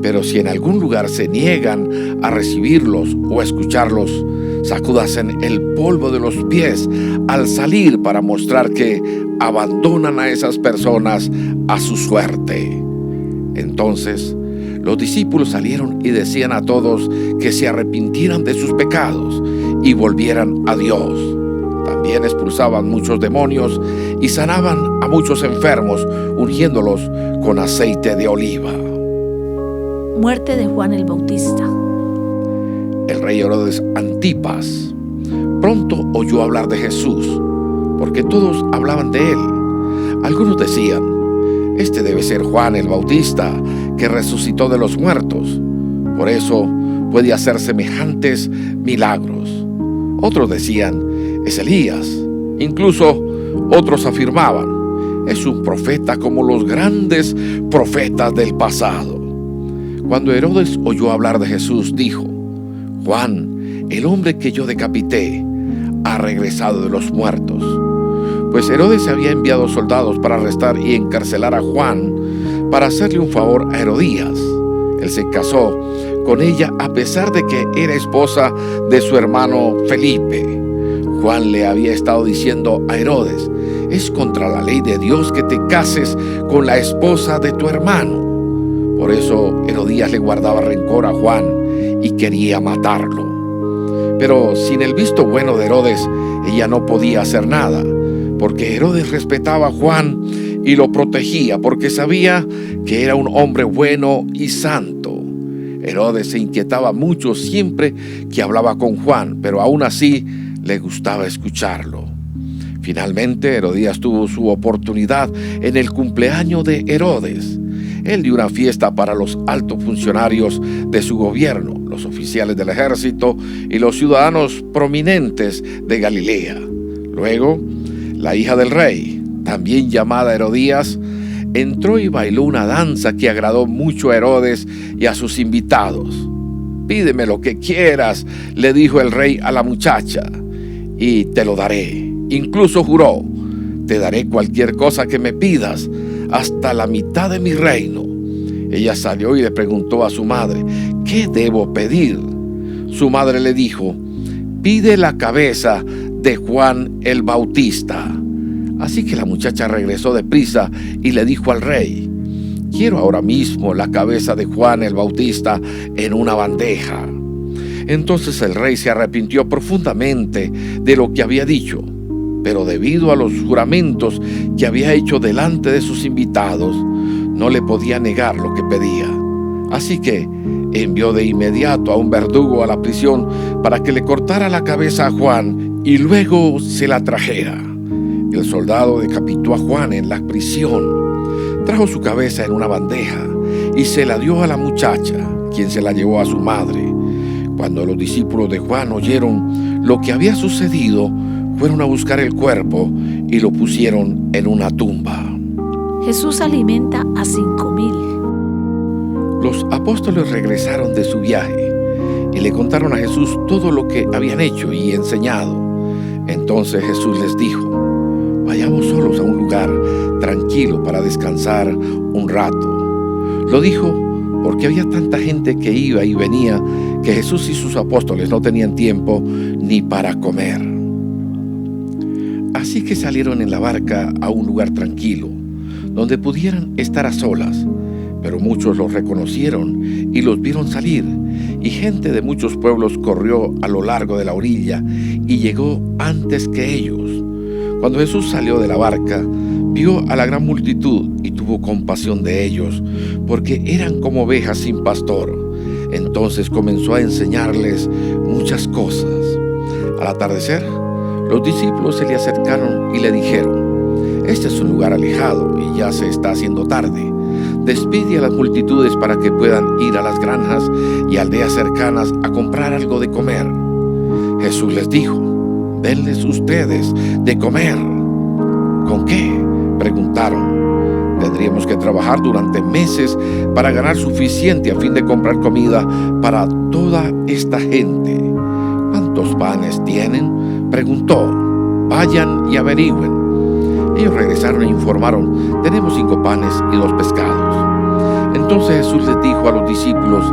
Pero si en algún lugar se niegan a recibirlos o a escucharlos, sacúdasen el polvo de los pies al salir para mostrar que abandonan a esas personas a su suerte. Entonces, los discípulos salieron y decían a todos que se arrepintieran de sus pecados y volvieran a Dios. También expulsaban muchos demonios y sanaban a muchos enfermos, ungiéndolos con aceite de oliva. Muerte de Juan el Bautista. El rey Herodes Antipas pronto oyó hablar de Jesús, porque todos hablaban de él. Algunos decían: este debe ser Juan el Bautista, que resucitó de los muertos. Por eso puede hacer semejantes milagros. Otros decían: es Elías. Incluso otros afirmaban: es un profeta como los grandes profetas del pasado. Cuando Herodes oyó hablar de Jesús, dijo: Juan, el hombre que yo decapité, ha regresado de los muertos. Pues Herodes había enviado soldados para arrestar y encarcelar a Juan para hacerle un favor a Herodías. Él se casó con ella a pesar de que era esposa de su hermano Felipe. Juan le había estado diciendo a Herodes: es contra la ley de Dios que te cases con la esposa de tu hermano. Por eso Herodías le guardaba rencor a Juan y quería matarlo. Pero sin el visto bueno de Herodes, ella no podía hacer nada, porque Herodes respetaba a Juan y lo protegía, porque sabía que era un hombre bueno y santo. Herodes se inquietaba mucho siempre que hablaba con Juan, pero aún así le gustaba escucharlo. Finalmente, Herodías tuvo su oportunidad en el cumpleaños de Herodes. Él dio una fiesta para los altos funcionarios de su gobierno, los oficiales del ejército y los ciudadanos prominentes de Galilea. Luego, la hija del rey, también llamada Herodías, entró y bailó una danza que agradó mucho a Herodes y a sus invitados. «Pídeme lo que quieras», le dijo el rey a la muchacha, «y te lo daré». Incluso juró: «Te daré cualquier cosa que me pidas, hasta la mitad de mi reino». Ella salió y le preguntó a su madre: «¿Qué debo pedir?». Su madre le dijo: «Pide la cabeza de Juan el Bautista». Así que la muchacha regresó deprisa y le dijo al rey: «Quiero ahora mismo la cabeza de Juan el Bautista en una bandeja». Entonces el rey se arrepintió profundamente de lo que había dicho, pero debido a los juramentos que había hecho delante de sus invitados, no le podía negar lo que pedía. Así que envió de inmediato a un verdugo a la prisión para que le cortara la cabeza a Juan y luego se la trajera. El soldado decapitó a Juan en la prisión, trajo su cabeza en una bandeja y se la dio a la muchacha, quien se la llevó a su madre. Cuando los discípulos de Juan oyeron lo que había sucedido, fueron a buscar el cuerpo y lo pusieron en una tumba. Jesús alimenta a 5,000. Los apóstoles regresaron de su viaje y le contaron a Jesús todo lo que habían hecho y enseñado. Entonces Jesús les dijo: «Vayamos solos a un lugar tranquilo para descansar un rato». Lo dijo porque había tanta gente que iba y venía que Jesús y sus apóstoles no tenían tiempo ni para comer. Así que salieron en la barca a un lugar tranquilo, donde pudieran estar a solas. Pero muchos los reconocieron y los vieron salir, y gente de muchos pueblos corrió a lo largo de la orilla y llegó antes que ellos. Cuando Jesús salió de la barca, vio a la gran multitud y tuvo compasión de ellos, porque eran como ovejas sin pastor. Entonces comenzó a enseñarles muchas cosas. Al atardecer, los discípulos se le acercaron y le dijeron: «Este es un lugar alejado y ya se está haciendo tarde. Despide a las multitudes para que puedan ir a las granjas y aldeas cercanas a comprar algo de comer». Jesús les dijo: «Denles ustedes de comer». «¿Con qué?», preguntaron. «Tendríamos que trabajar durante meses para ganar suficiente a fin de comprar comida para toda esta gente». «¿Cuántos panes tienen?», preguntó. «Vayan y averigüen». Ellos regresaron e informaron: «Tenemos 5 panes y 2 pescados». Entonces Jesús les dijo a los discípulos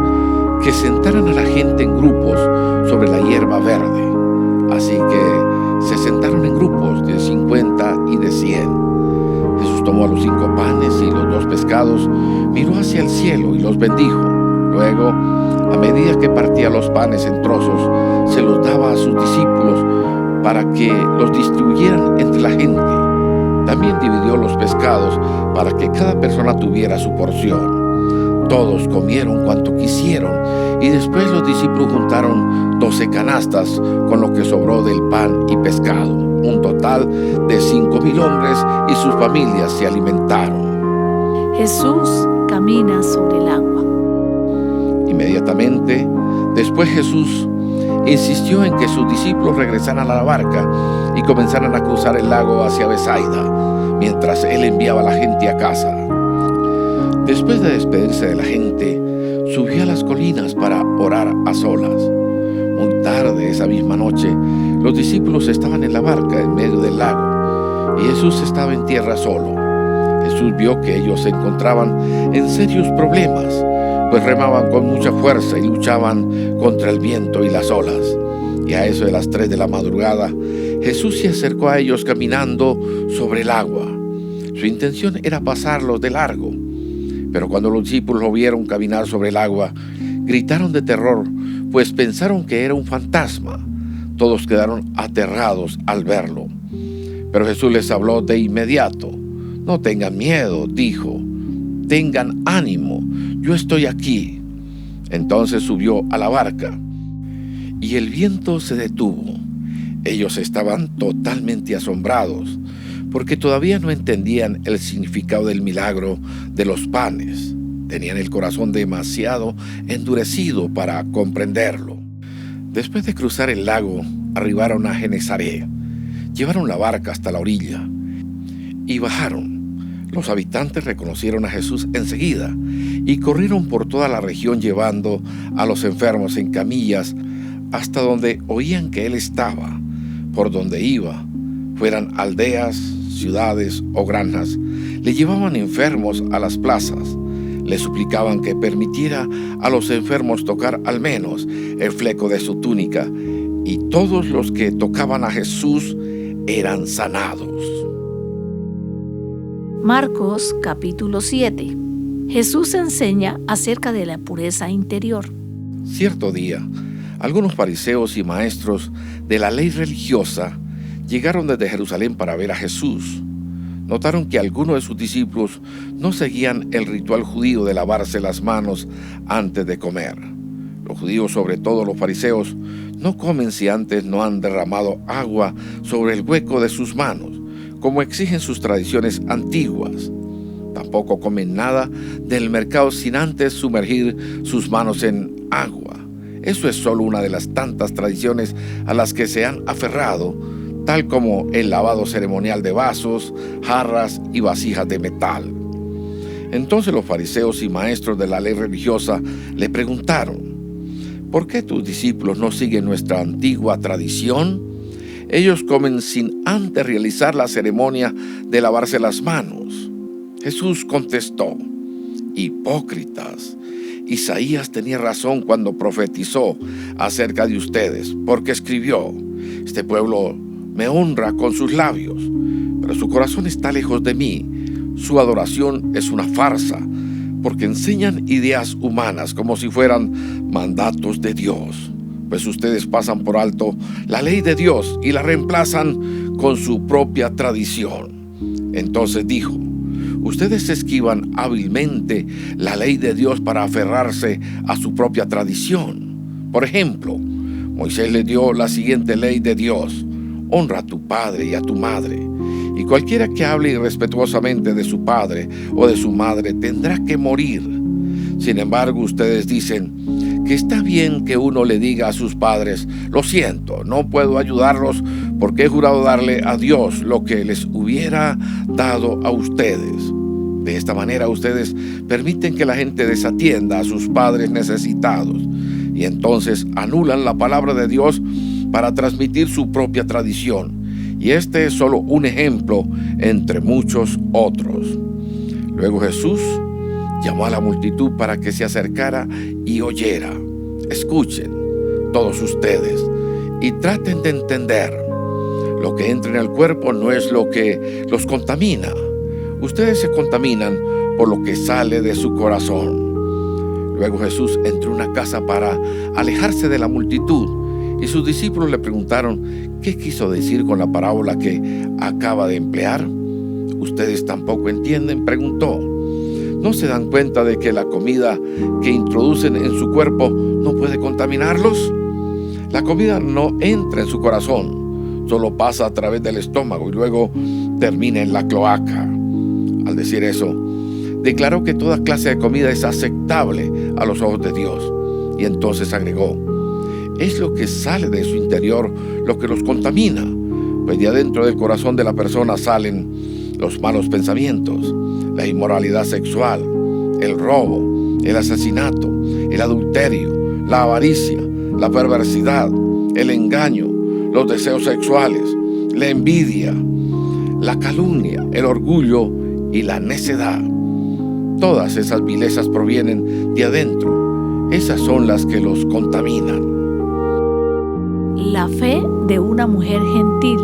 que sentaran a la gente en grupos sobre la hierba verde. Así que se sentaron en grupos de 50 y de 100. Jesús tomó a los 5 panes y los 2 pescados, miró hacia el cielo y los bendijo. Luego, a medida que partía los panes en trozos, se los daba a sus discípulos para que los distribuyeran entre la gente. También dividió los pescados para que cada persona tuviera su porción. Todos comieron cuanto quisieron, y después los discípulos juntaron 12 canastas con lo que sobró del pan y pescado. Un total de 5,000 hombres y sus familias se alimentaron. Jesús camina sobre el agua. Inmediatamente después Jesús insistió en que sus discípulos regresaran a la barca y comenzaran a cruzar el lago hacia Betsaida, mientras él enviaba a la gente a casa. Después de despedirse de la gente, subió a las colinas para orar a solas. Muy tarde esa misma noche, los discípulos estaban en la barca en medio del lago y Jesús estaba en tierra solo. Jesús vio que ellos se encontraban en serios problemas, pues remaban con mucha fuerza y luchaban contra el viento y las olas. Y a eso de las 3 de la madrugada, Jesús se acercó a ellos caminando sobre el agua. Su intención era pasarlos de largo, Pero cuando los discípulos lo vieron caminar sobre el agua, gritaron de terror, pues pensaron que era un fantasma. Todos quedaron aterrados al verlo. Pero Jesús les habló de inmediato. No tengan miedo, dijo. Tengan ánimo, yo estoy aquí. Entonces subió a la barca y el viento se detuvo. Ellos estaban totalmente asombrados porque todavía no entendían el significado del milagro de los panes. Tenían el corazón demasiado endurecido para comprenderlo. Después de cruzar el lago, arribaron a Genesaret. Llevaron la barca hasta la orilla y bajaron. Los habitantes reconocieron a Jesús enseguida y corrieron por toda la región llevando a los enfermos en camillas hasta donde oían que Él estaba. Por donde iba, fueran aldeas, ciudades o granjas, le llevaban enfermos a las plazas. Le suplicaban que permitiera a los enfermos tocar al menos el fleco de su túnica, y todos los que tocaban a Jesús eran sanados. Marcos capítulo 7. Jesús enseña acerca de la pureza interior. Cierto día, algunos fariseos y maestros de la ley religiosa llegaron desde Jerusalén para ver a Jesús. Notaron que algunos de sus discípulos no seguían el ritual judío de lavarse las manos antes de comer. Los judíos, sobre todo los fariseos, no comen si antes no han derramado agua sobre el hueco de sus manos, como exigen sus tradiciones antiguas. Tampoco comen nada del mercado sin antes sumergir sus manos en agua. Eso es solo una de las tantas tradiciones a las que se han aferrado, tal como el lavado ceremonial de vasos, jarras y vasijas de metal. Entonces los fariseos y maestros de la ley religiosa le preguntaron: ¿por qué tus discípulos no siguen nuestra antigua tradición? Ellos comen sin antes realizar la ceremonia de lavarse las manos. Jesús contestó: hipócritas, Isaías tenía razón cuando profetizó acerca de ustedes, porque escribió: este pueblo me honra con sus labios, pero su corazón está lejos de mí. Su adoración es una farsa, porque enseñan ideas humanas como si fueran mandatos de Dios. Pues ustedes pasan por alto la ley de Dios y la reemplazan con su propia tradición. Entonces dijo: ustedes esquivan hábilmente la ley de Dios para aferrarse a su propia tradición. Por ejemplo, Moisés les dio la siguiente ley de Dios: honra a tu padre y a tu madre, y cualquiera que hable irrespetuosamente de su padre o de su madre tendrá que morir. Sin embargo, ustedes dicen que está bien que uno le diga a sus padres: lo siento, no puedo ayudarlos porque he jurado darle a Dios lo que les hubiera dado a ustedes. De esta manera ustedes permiten que la gente desatienda a sus padres necesitados y entonces anulan la palabra de Dios para transmitir su propia tradición. Y este es solo un ejemplo entre muchos otros. Luego Jesús llamó a la multitud para que se acercara y oyera. Escuchen, todos ustedes, y traten de entender. Lo que entra en el cuerpo no es lo que los contamina. Ustedes se contaminan por lo que sale de su corazón. Luego Jesús entró en una casa para alejarse de la multitud, y sus discípulos le preguntaron qué quiso decir con la parábola que acaba de emplear. ¿Ustedes tampoco entienden?, preguntó. ¿No se dan cuenta de que la comida que introducen en su cuerpo no puede contaminarlos? La comida no entra en su corazón, solo pasa a través del estómago y luego termina en la cloaca. Al decir eso, declaró que toda clase de comida es aceptable a los ojos de Dios. Y entonces agregó: es lo que sale de su interior lo que los contamina, pues de adentro del corazón de la persona salen los malos pensamientos, la inmoralidad sexual, el robo, el asesinato, el adulterio, la avaricia, la perversidad, el engaño, los deseos sexuales, la envidia, la calumnia, el orgullo y la necedad. Todas esas vilezas provienen de adentro. Esas son las que los contaminan. La fe de una mujer gentil.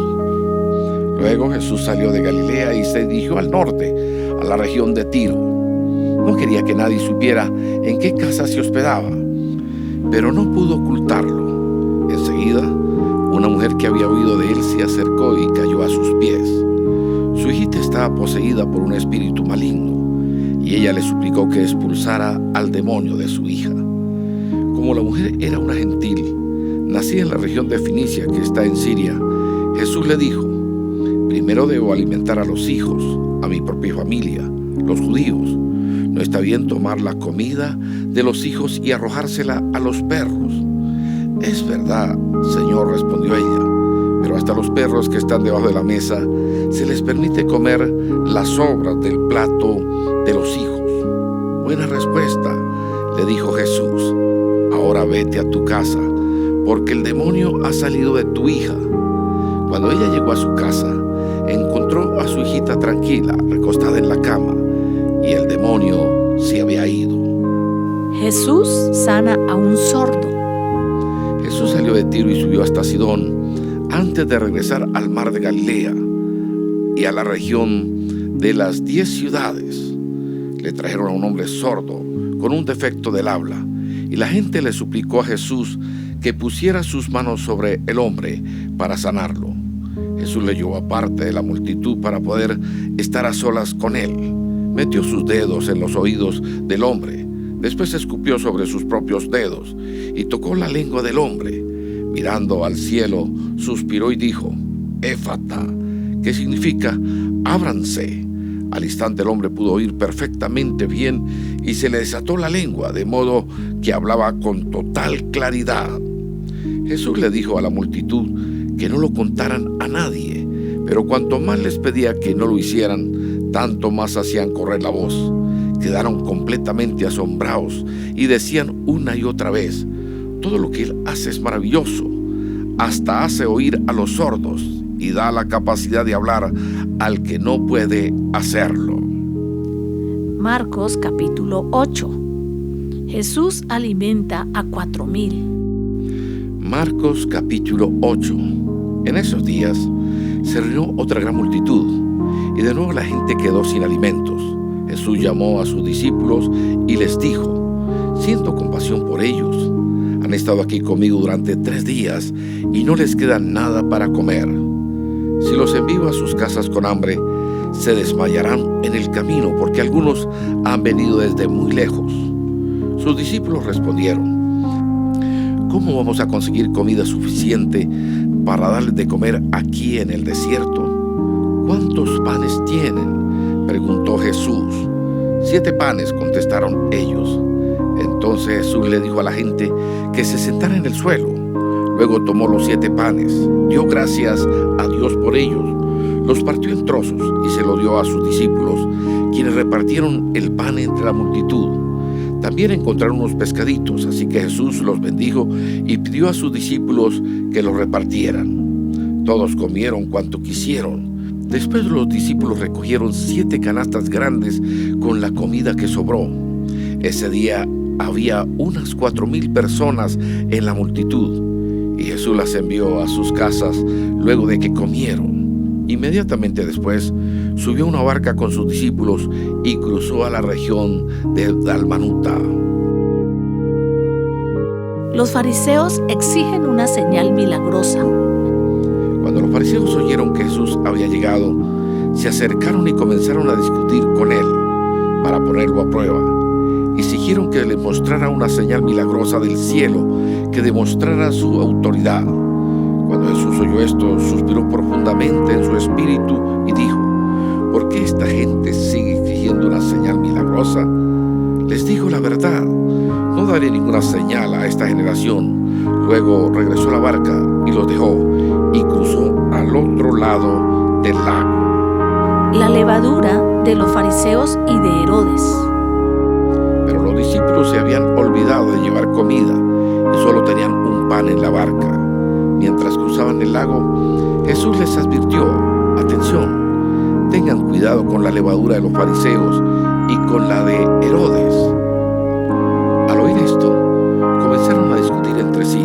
Luego Jesús salió de Galilea y se dirigió al norte, a la región de Tiro. No quería que nadie supiera en qué casa se hospedaba, pero no pudo ocultarlo. Enseguida, una mujer que había oído de él se acercó y cayó a sus pies. Su hijita estaba poseída por un espíritu maligno, y ella le suplicó que expulsara al demonio de su hija. Como la mujer era una gentil, nacida en la región de Fenicia, que está en Siria, Jesús le dijo: primero debo alimentar a los hijos, a mi propia familia, los judíos. No está bien tomar la comida de los hijos y arrojársela a los perros. Es verdad, Señor, respondió ella, pero hasta los perros que están debajo de la mesa se les permite comer las sobras del plato de los hijos. Buena respuesta, le dijo Jesús. Ahora vete a tu casa, porque el demonio ha salido de tu hija. Cuando ella llegó a su casa, encontró a su hijita tranquila, recostada en la cama, y el demonio se había ido. Jesús sana a un sordo. Jesús salió de Tiro y subió hasta Sidón antes de regresar al mar de Galilea y a la región de las 10 ciudades. Le trajeron a un hombre sordo con un defecto del habla, y la gente le suplicó a Jesús que pusiera sus manos sobre el hombre para sanarlo. Jesús le llevó aparte de la multitud para poder estar a solas con él. Metió sus dedos en los oídos del hombre, después escupió sobre sus propios dedos y tocó la lengua del hombre. Mirando al cielo, suspiró y dijo: Éfata, que significa ábranse. Al instante el hombre pudo oír perfectamente bien y se le desató la lengua, de modo que hablaba con total claridad. Jesús le dijo a la multitud que no lo contaran a nadie, pero cuanto más les pedía que no lo hicieran, tanto más hacían correr la voz. Quedaron completamente asombrados y decían una y otra vez: todo lo que él hace es maravilloso. Hasta hace oír a los sordos y da la capacidad de hablar al que no puede hacerlo. Marcos capítulo 8. Jesús alimenta a 4,000. Marcos capítulo 8. En esos días se reunió otra gran multitud, y de nuevo la gente quedó sin alimentos. Jesús llamó a sus discípulos y les dijo: siento compasión por ellos. Han estado aquí conmigo durante 3 días y no les queda nada para comer. Si los envío a sus casas con hambre, se desmayarán en el camino, porque algunos han venido desde muy lejos. Sus discípulos respondieron: ¿cómo vamos a conseguir comida suficiente para darles de comer aquí en el desierto? ¿Cuántos panes tienen?, preguntó Jesús. 7 panes, contestaron ellos. Entonces Jesús le dijo a la gente que se sentara en el suelo. Luego tomó los 7 panes, dio gracias a Dios por ellos, los partió en trozos y se lo dio a sus discípulos, quienes repartieron el pan entre la multitud. También encontraron unos pescaditos, así que Jesús los bendijo y pidió a sus discípulos que los repartieran. Todos comieron cuanto quisieron. Después los discípulos recogieron 7 canastas grandes con la comida que sobró. Ese día había unas 4,000 personas en la multitud, y Jesús las envió a sus casas luego de que comieron. Inmediatamente después subió a una barca con sus discípulos y cruzó a la región de Dalmanuta. Los fariseos exigen una señal milagrosa. Cuando los fariseos oyeron que Jesús había llegado, se acercaron y comenzaron a discutir con él para ponerlo a prueba. Exigieron que les mostrara una señal milagrosa del cielo que demostrara su autoridad. Cuando Jesús oyó esto, suspiró profundamente en su espíritu y dijo: ¿por qué esta gente sigue exigiendo una señal milagrosa? Les digo la verdad, no daré ninguna señal a esta generación. Luego regresó a la barca y los dejó y cruzó al otro lado del lago. La levadura de los fariseos y de Herodes. Pero los discípulos se habían olvidado de llevar comida y solo tenían un pan en la barca. Mientras cruzaban el lago, Jesús les advirtió: atención, tengan cuidado con la levadura de los fariseos y con la de Herodes. Al oír esto, comenzaron a discutir entre sí,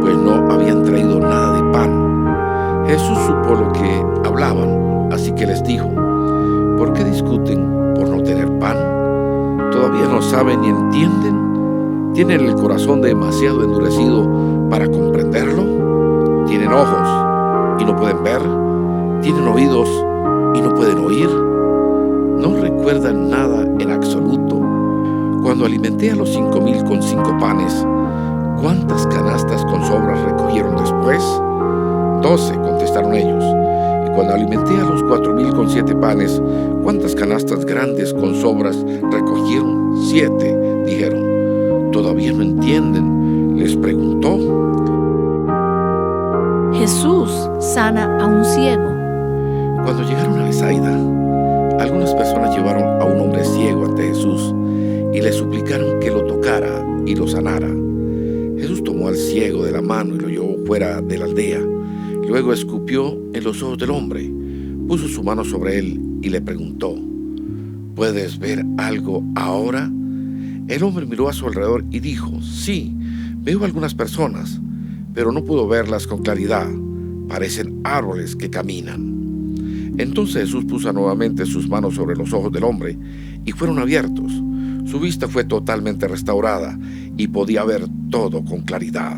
pues no habían traído nada de pan. Jesús supo lo que hablaban, así que les dijo: ¿por qué discuten por no tener pan? saben ni entienden? ¿Tienen el corazón demasiado endurecido para comprenderlo? ¿Tienen ojos y no pueden ver? ¿Tienen oídos y no pueden oír? ¿No recuerdan nada en absoluto? Cuando alimenté a los 5,000 con 5 panes, ¿cuántas canastas con sobras recogieron después? 12, contestaron ellos. Y cuando alimenté a los 4,000 con 7 panes, ¿cuántas canastas grandes con sobras recogieron? 7, dijeron. ¿Todavía no entienden?, les preguntó. Jesús sana a un ciego. Cuando llegaron a Betsaida, algunas personas llevaron a un hombre ciego ante Jesús y le suplicaron que lo tocara y lo sanara. Jesús tomó al ciego de la mano y lo llevó fuera de la aldea. Luego escupió en los ojos del hombre, puso su mano sobre él y le preguntó: ¿puedes ver algo ahora? El hombre miró a su alrededor y dijo: sí, veo algunas personas, pero no puedo verlas con claridad. Parecen árboles que caminan. Entonces Jesús puso nuevamente sus manos sobre los ojos del hombre y fueron abiertos. Su vista fue totalmente restaurada y podía ver todo con claridad.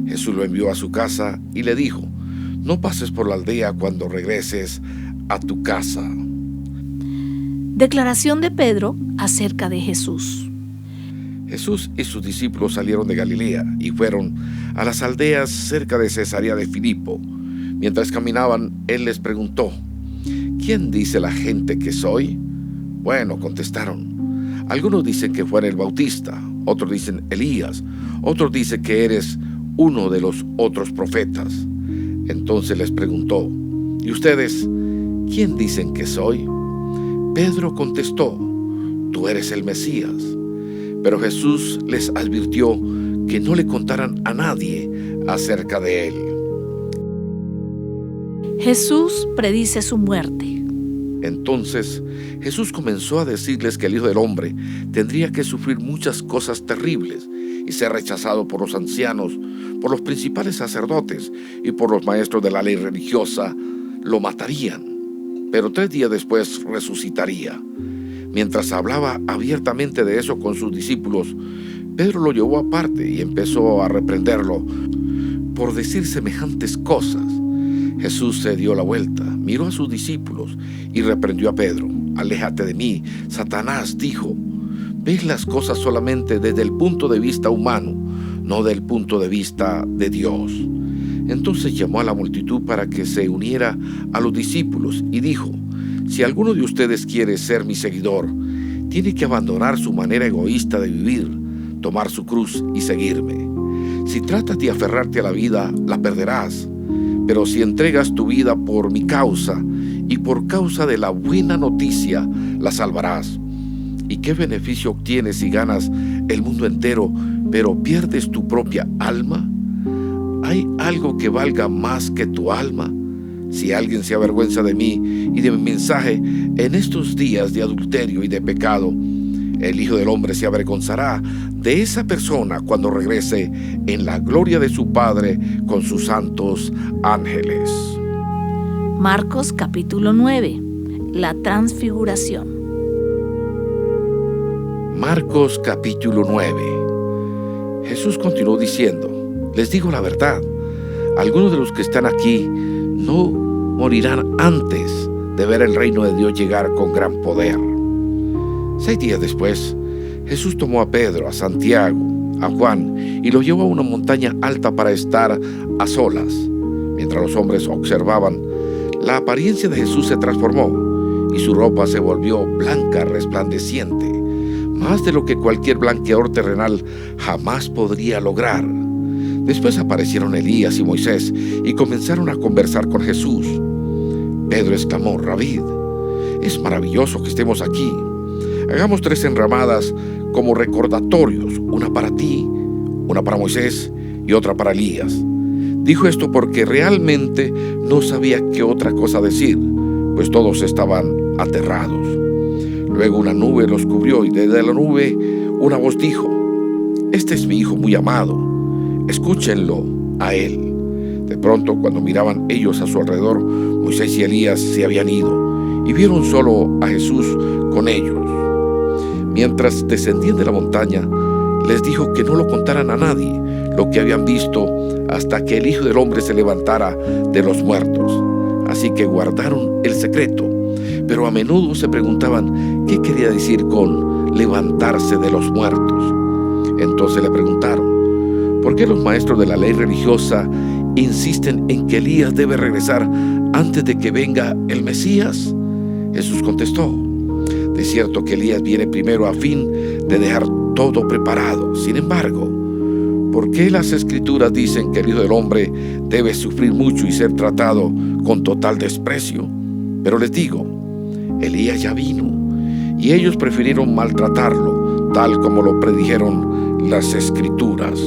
Jesús lo envió a su casa y le dijo: no pases por la aldea cuando regreses a tu casa. Declaración de Pedro acerca de Jesús. Jesús y sus discípulos salieron de Galilea y fueron a las aldeas cerca de Cesarea de Filipo. Mientras caminaban, él les preguntó: ¿quién dice la gente que soy? Bueno, contestaron. Algunos dicen que Juan el Bautista, otros dicen Elías, otros dicen que eres uno de los otros profetas. Entonces les preguntó: ¿y ustedes quién dicen que soy? Pedro contestó: tú eres el Mesías. Pero Jesús les advirtió que no le contaran a nadie acerca de él. Jesús predice su muerte. Entonces Jesús comenzó a decirles que el Hijo del Hombre tendría que sufrir muchas cosas terribles y ser rechazado por los ancianos, por los principales sacerdotes y por los maestros de la ley religiosa. Lo matarían, pero 3 días después resucitaría. Mientras hablaba abiertamente de eso con sus discípulos, Pedro lo llevó aparte y empezó a reprenderlo por decir semejantes cosas. Jesús se dio la vuelta, miró a sus discípulos y reprendió a Pedro. Aléjate de mí, Satanás, dijo. Ves las cosas solamente desde el punto de vista humano, no del punto de vista de Dios. Entonces llamó a la multitud para que se uniera a los discípulos y dijo: si alguno de ustedes quiere ser mi seguidor, tiene que abandonar su manera egoísta de vivir, tomar su cruz y seguirme. Si tratas de aferrarte a la vida, la perderás. Pero si entregas tu vida por mi causa y por causa de la buena noticia, la salvarás. ¿Y qué beneficio obtienes si ganas el mundo entero, pero pierdes tu propia alma? ¿Hay algo que valga más que tu alma? Si alguien se avergüenza de mí y de mi mensaje en estos días de adulterio y de pecado, el Hijo del Hombre se avergonzará de esa persona cuando regrese en la gloria de su Padre con sus santos ángeles. Marcos capítulo 9. La transfiguración. Marcos capítulo 9. Jesús continuó diciendo: les digo la verdad, algunos de los que están aquí no morirán antes de ver el reino de Dios llegar con gran poder. 6 días después, Jesús tomó a Pedro, a Santiago, a Juan y los llevó a una montaña alta para estar a solas. Mientras los hombres observaban, la apariencia de Jesús se transformó y su ropa se volvió blanca, resplandeciente, más de lo que cualquier blanqueador terrenal jamás podría lograr. Después aparecieron Elías y Moisés y comenzaron a conversar con Jesús. Pedro exclamó: Rabí, es maravilloso que estemos aquí. Hagamos 3 enramadas como recordatorios, una para ti, una para Moisés y otra para Elías. Dijo esto porque realmente no sabía qué otra cosa decir, pues todos estaban aterrados. Luego una nube los cubrió y desde la nube una voz dijo: este es mi Hijo muy amado, escúchenlo a él. De pronto, cuando miraban ellos a su alrededor, Moisés y Elías se habían ido y vieron solo a Jesús con ellos. Mientras descendían de la montaña, les dijo que no lo contaran a nadie lo que habían visto hasta que el Hijo del Hombre se levantara de los muertos. Así que guardaron el secreto, pero a menudo se preguntaban qué quería decir con levantarse de los muertos. Entonces le preguntaron: ¿por qué los maestros de la ley religiosa insisten en que Elías debe regresar antes de que venga el Mesías? Jesús contestó: de cierto que Elías viene primero a fin de dejar todo preparado. Sin embargo, ¿por qué las Escrituras dicen que el Hijo del Hombre debe sufrir mucho y ser tratado con total desprecio? Pero les digo, Elías ya vino, y ellos prefirieron maltratarlo, tal como lo predijeron las Escrituras.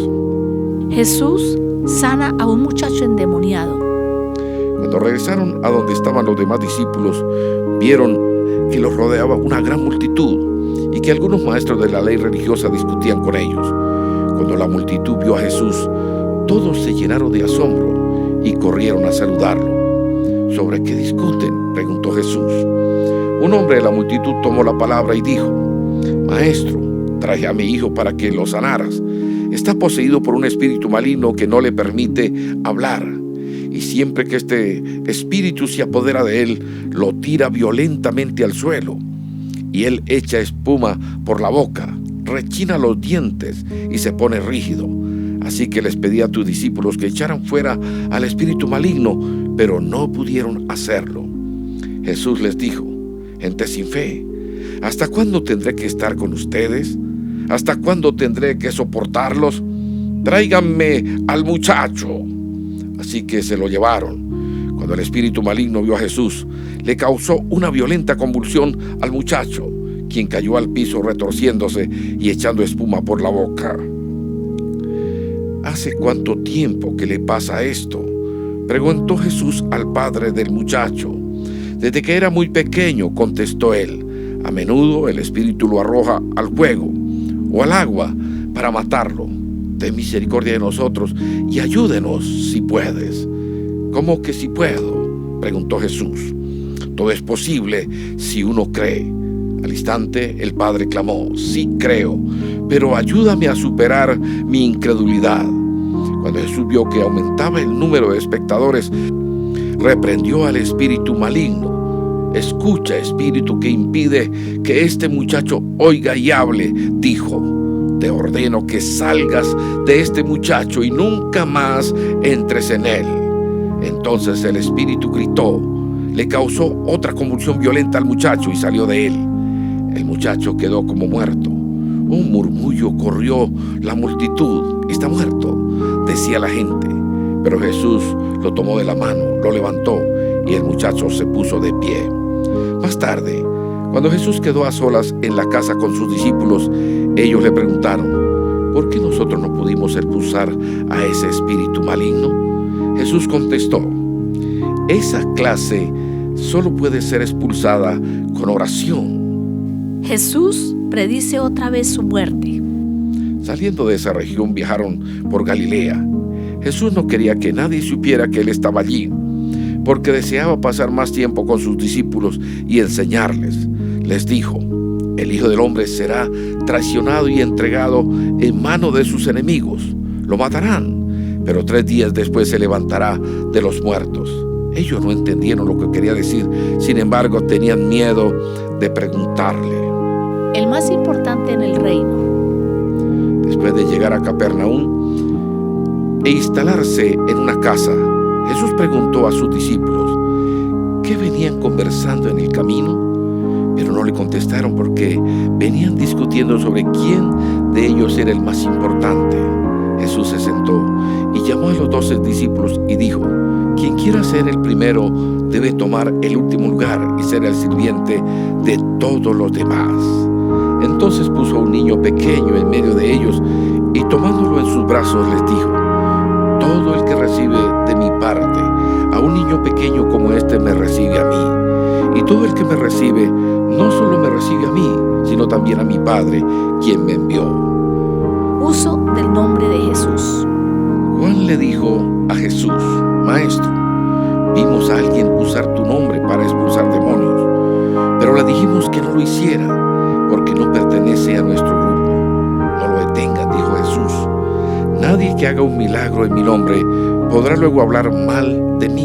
Jesús sana a un muchacho endemoniado. Cuando regresaron a donde estaban los demás discípulos, vieron que los rodeaba una gran multitud y que algunos maestros de la ley religiosa discutían con ellos. Cuando la multitud vio a Jesús, todos se llenaron de asombro y corrieron a saludarlo. ¿Sobre qué discuten?, preguntó Jesús. Un hombre de la multitud tomó la palabra y dijo: Maestro, traje a mi hijo para que lo sanaras. Está poseído por un espíritu maligno que no le permite hablar. Y siempre que este espíritu se apodera de él, lo tira violentamente al suelo. Y él echa espuma por la boca, rechina los dientes y se pone rígido. Así que les pedí a tus discípulos que echaran fuera al espíritu maligno, pero no pudieron hacerlo. Jesús les dijo: gente sin fe, ¿hasta cuándo tendré que estar con ustedes? ¿Hasta cuándo tendré que soportarlos? Tráiganme al muchacho. Así que se lo llevaron. Cuando el espíritu maligno vio a Jesús, le causó una violenta convulsión al muchacho, quien cayó al piso retorciéndose y echando espuma por la boca. ¿Hace cuánto tiempo que le pasa esto?, preguntó Jesús al padre del muchacho. Desde que era muy pequeño, contestó él. A menudo el espíritu lo arroja al fuego o al agua para matarlo. Ten misericordia de nosotros y ayúdenos si puedes. ¿Cómo que si puedo?, preguntó Jesús. Todo es posible si uno cree. Al instante el padre clamó: sí creo, pero ayúdame a superar mi incredulidad. Cuando Jesús vio que aumentaba el número de espectadores, reprendió al espíritu maligno. Escucha, espíritu que impide que este muchacho oiga y hable, dijo: te ordeno que salgas de este muchacho y nunca más entres en él. Entonces el espíritu gritó, le causó otra convulsión violenta al muchacho y salió de él. El muchacho quedó como muerto. Un murmullo corrió la multitud. Está muerto, decía la gente. Pero Jesús lo tomó de la mano, lo levantó y el muchacho se puso de pie. Más tarde, cuando Jesús quedó a solas en la casa con sus discípulos, ellos le preguntaron: ¿por qué nosotros no pudimos expulsar a ese espíritu maligno? Jesús contestó: esa clase solo puede ser expulsada con oración. Jesús predice otra vez su muerte. Saliendo de esa región, viajaron por Galilea. Jesús no quería que nadie supiera que él estaba allí, porque deseaba pasar más tiempo con sus discípulos y enseñarles. Les dijo: el Hijo del Hombre será traicionado y entregado en manos de sus enemigos. Lo matarán, pero 3 días después se levantará de los muertos. Ellos no entendieron lo que quería decir, sin embargo tenían miedo de preguntarle. El más importante en el reino. Después de llegar a Capernaum e instalarse en una casa, Jesús preguntó a sus discípulos: ¿qué venían conversando en el camino? Pero no le contestaron porque venían discutiendo sobre quién de ellos era el más importante. Jesús se sentó y llamó a los 12 discípulos y dijo: quien quiera ser el primero debe tomar el último lugar y ser el sirviente de todos los demás. Entonces puso a un niño pequeño en medio de ellos y tomándolo en sus brazos les dijo: todo el que recibe de mi parte a un niño pequeño como este me recibe a mí, y todo el que me recibe no solo me recibe a mí, sino también a mi Padre, quien me envió. Uso del nombre de Jesús. Juan le dijo a Jesús: Maestro, vimos a alguien usar tu nombre para expulsar demonios, pero le dijimos que no lo hiciera, porque no pertenece Nadie que haga un milagro en mi nombre podrá luego hablar mal de mí.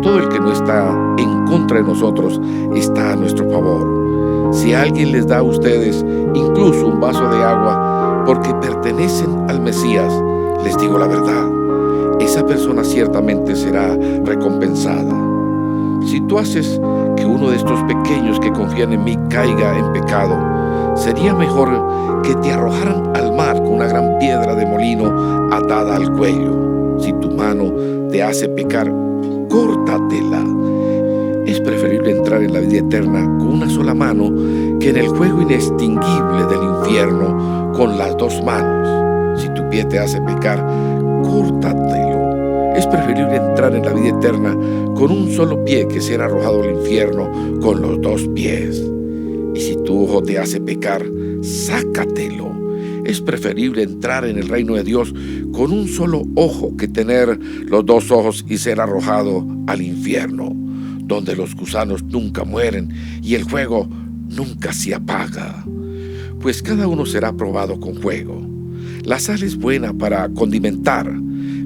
Todo el que no está en contra de nosotros está a nuestro favor. Si alguien les da a ustedes incluso un vaso de agua porque pertenecen al Mesías, les digo la verdad, esa persona ciertamente será recompensada. Si tú haces que uno de estos pequeños que confían en mí caiga en pecado, sería mejor que te arrojaran al mar con una gran piedra de molino atada al cuello. Si tu mano te hace pecar, córtatela. Es preferible entrar en la vida eterna con una sola mano que en el fuego inextinguible del infierno con las dos manos. Si tu pie te hace pecar, córtatelo. Es preferible entrar en la vida eterna con un solo pie que ser arrojado al infierno con los dos pies. Y si tu ojo te hace pecar, sácatelo. Es preferible entrar en el reino de Dios con un solo ojo que tener los dos ojos y ser arrojado al infierno, donde los gusanos nunca mueren y el fuego nunca se apaga. Pues cada uno será probado con fuego. La sal es buena para condimentar,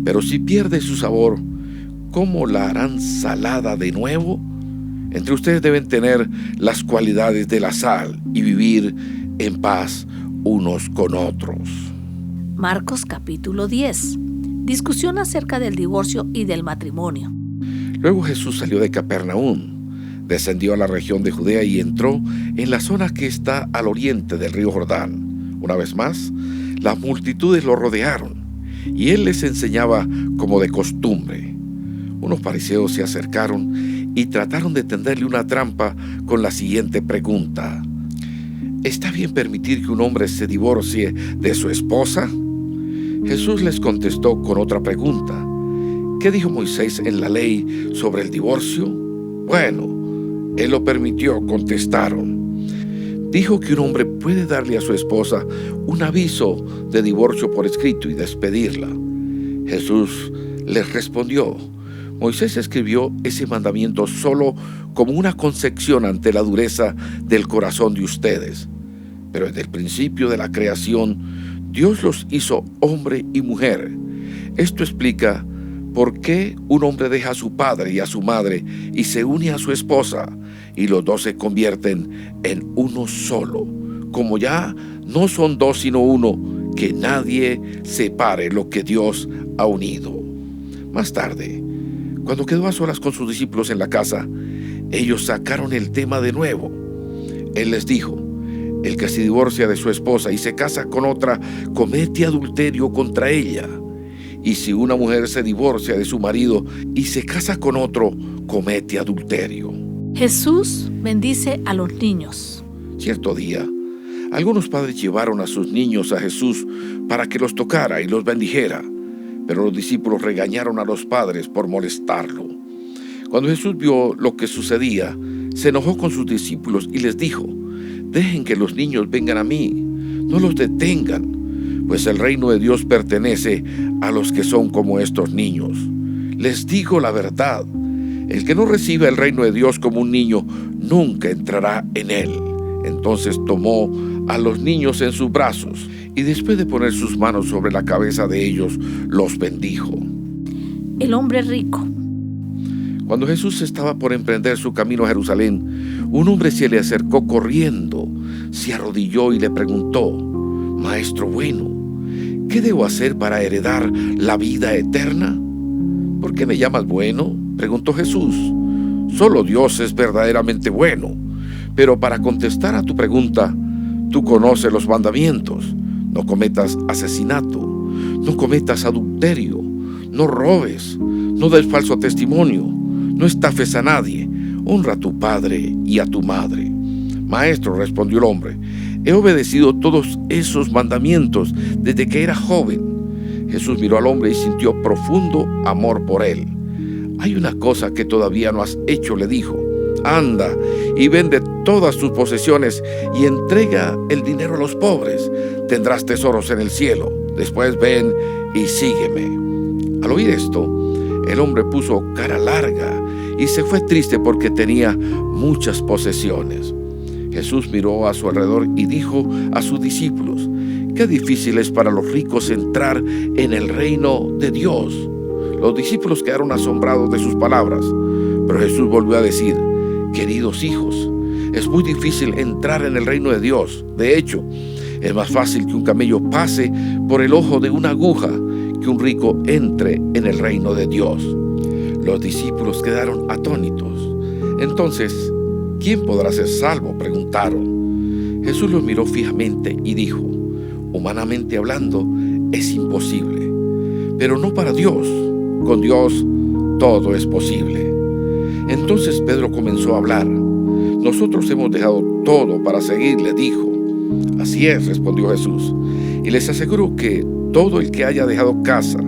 pero si pierde su sabor, ¿cómo la harán salada de nuevo? Entre ustedes deben tener las cualidades de la sal y vivir en paz unos con otros. Marcos capítulo 10. Discusión acerca del divorcio y del matrimonio. Luego Jesús salió de Capernaum, descendió a la región de Judea y entró en la zona que está al oriente del río Jordán. Una vez más, las multitudes lo rodearon y él les enseñaba como de costumbre. Unos fariseos se acercaron y trataron de tenderle una trampa con la siguiente pregunta: ¿está bien permitir que un hombre se divorcie de su esposa? Jesús les contestó con otra pregunta: ¿qué dijo Moisés en la ley sobre el divorcio? Bueno, él lo permitió, contestaron. Dijo que un hombre puede darle a su esposa un aviso de divorcio por escrito y despedirla. Jesús les respondió: Moisés escribió ese mandamiento solo como una concepción ante la dureza del corazón de ustedes. Pero desde el principio de la creación, Dios los hizo hombre y mujer. Esto explica por qué un hombre deja a su padre y a su madre y se une a su esposa, y los dos se convierten en uno solo. Como ya no son dos sino uno, que nadie separe lo que Dios ha unido. Más tarde, cuando quedó a solas con sus discípulos en la casa, ellos sacaron el tema de nuevo. Él les dijo: el que se divorcia de su esposa y se casa con otra, comete adulterio contra ella. Y si una mujer se divorcia de su marido y se casa con otro, comete adulterio. Jesús bendice a los niños. Cierto día, algunos padres llevaron a sus niños a Jesús para que los tocara y los bendijera, pero los discípulos regañaron a los padres por molestarlo. Cuando Jesús vio lo que sucedía, se enojó con sus discípulos y les dijo: dejen que los niños vengan a mí, no los detengan, pues el reino de Dios pertenece a los que son como estos niños. Les digo la verdad, el que no reciba el reino de Dios como un niño, nunca entrará en él. Entonces tomó a los niños en sus brazos y después de poner sus manos sobre la cabeza de ellos, los bendijo. El hombre rico. Cuando Jesús estaba por emprender su camino a Jerusalén, un hombre se le acercó corriendo, se arrodilló y le preguntó: Maestro bueno, ¿qué debo hacer para heredar la vida eterna? ¿Por qué me llamas bueno?, preguntó Jesús. Solo Dios es verdaderamente bueno. Pero para contestar a tu pregunta, tú conoces los mandamientos: no cometas asesinato, no cometas adulterio, no robes, no des falso testimonio, no estafes a nadie, honra a tu padre y a tu madre. Maestro, respondió el hombre, he obedecido todos esos mandamientos desde que era joven. Jesús miró al hombre y sintió profundo amor por él. Hay una cosa que todavía no has hecho, le dijo. Anda y vende todas tus posesiones y entrega el dinero a los pobres. Tendrás tesoros en el cielo. Después ven y sígueme. Al oír esto, el hombre puso cara larga y se fue triste porque tenía muchas posesiones. Jesús miró a su alrededor y dijo a sus discípulos: qué difícil es para los ricos entrar en el reino de Dios. Los discípulos quedaron asombrados de sus palabras, pero Jesús volvió a decir: queridos hijos, es muy difícil entrar en el reino de Dios. De hecho, es más fácil que un camello pase por el ojo de una aguja que un rico entre en el reino de Dios. Los discípulos quedaron atónitos. Entonces, ¿quién podrá ser salvo?, preguntaron. Jesús los miró fijamente y dijo: humanamente hablando, es imposible, pero no para Dios. Con Dios todo es posible. Entonces Pedro comenzó a hablar. Nosotros hemos dejado todo para seguirle, dijo. Así es, respondió Jesús, y les aseguro que todo el que haya dejado casa,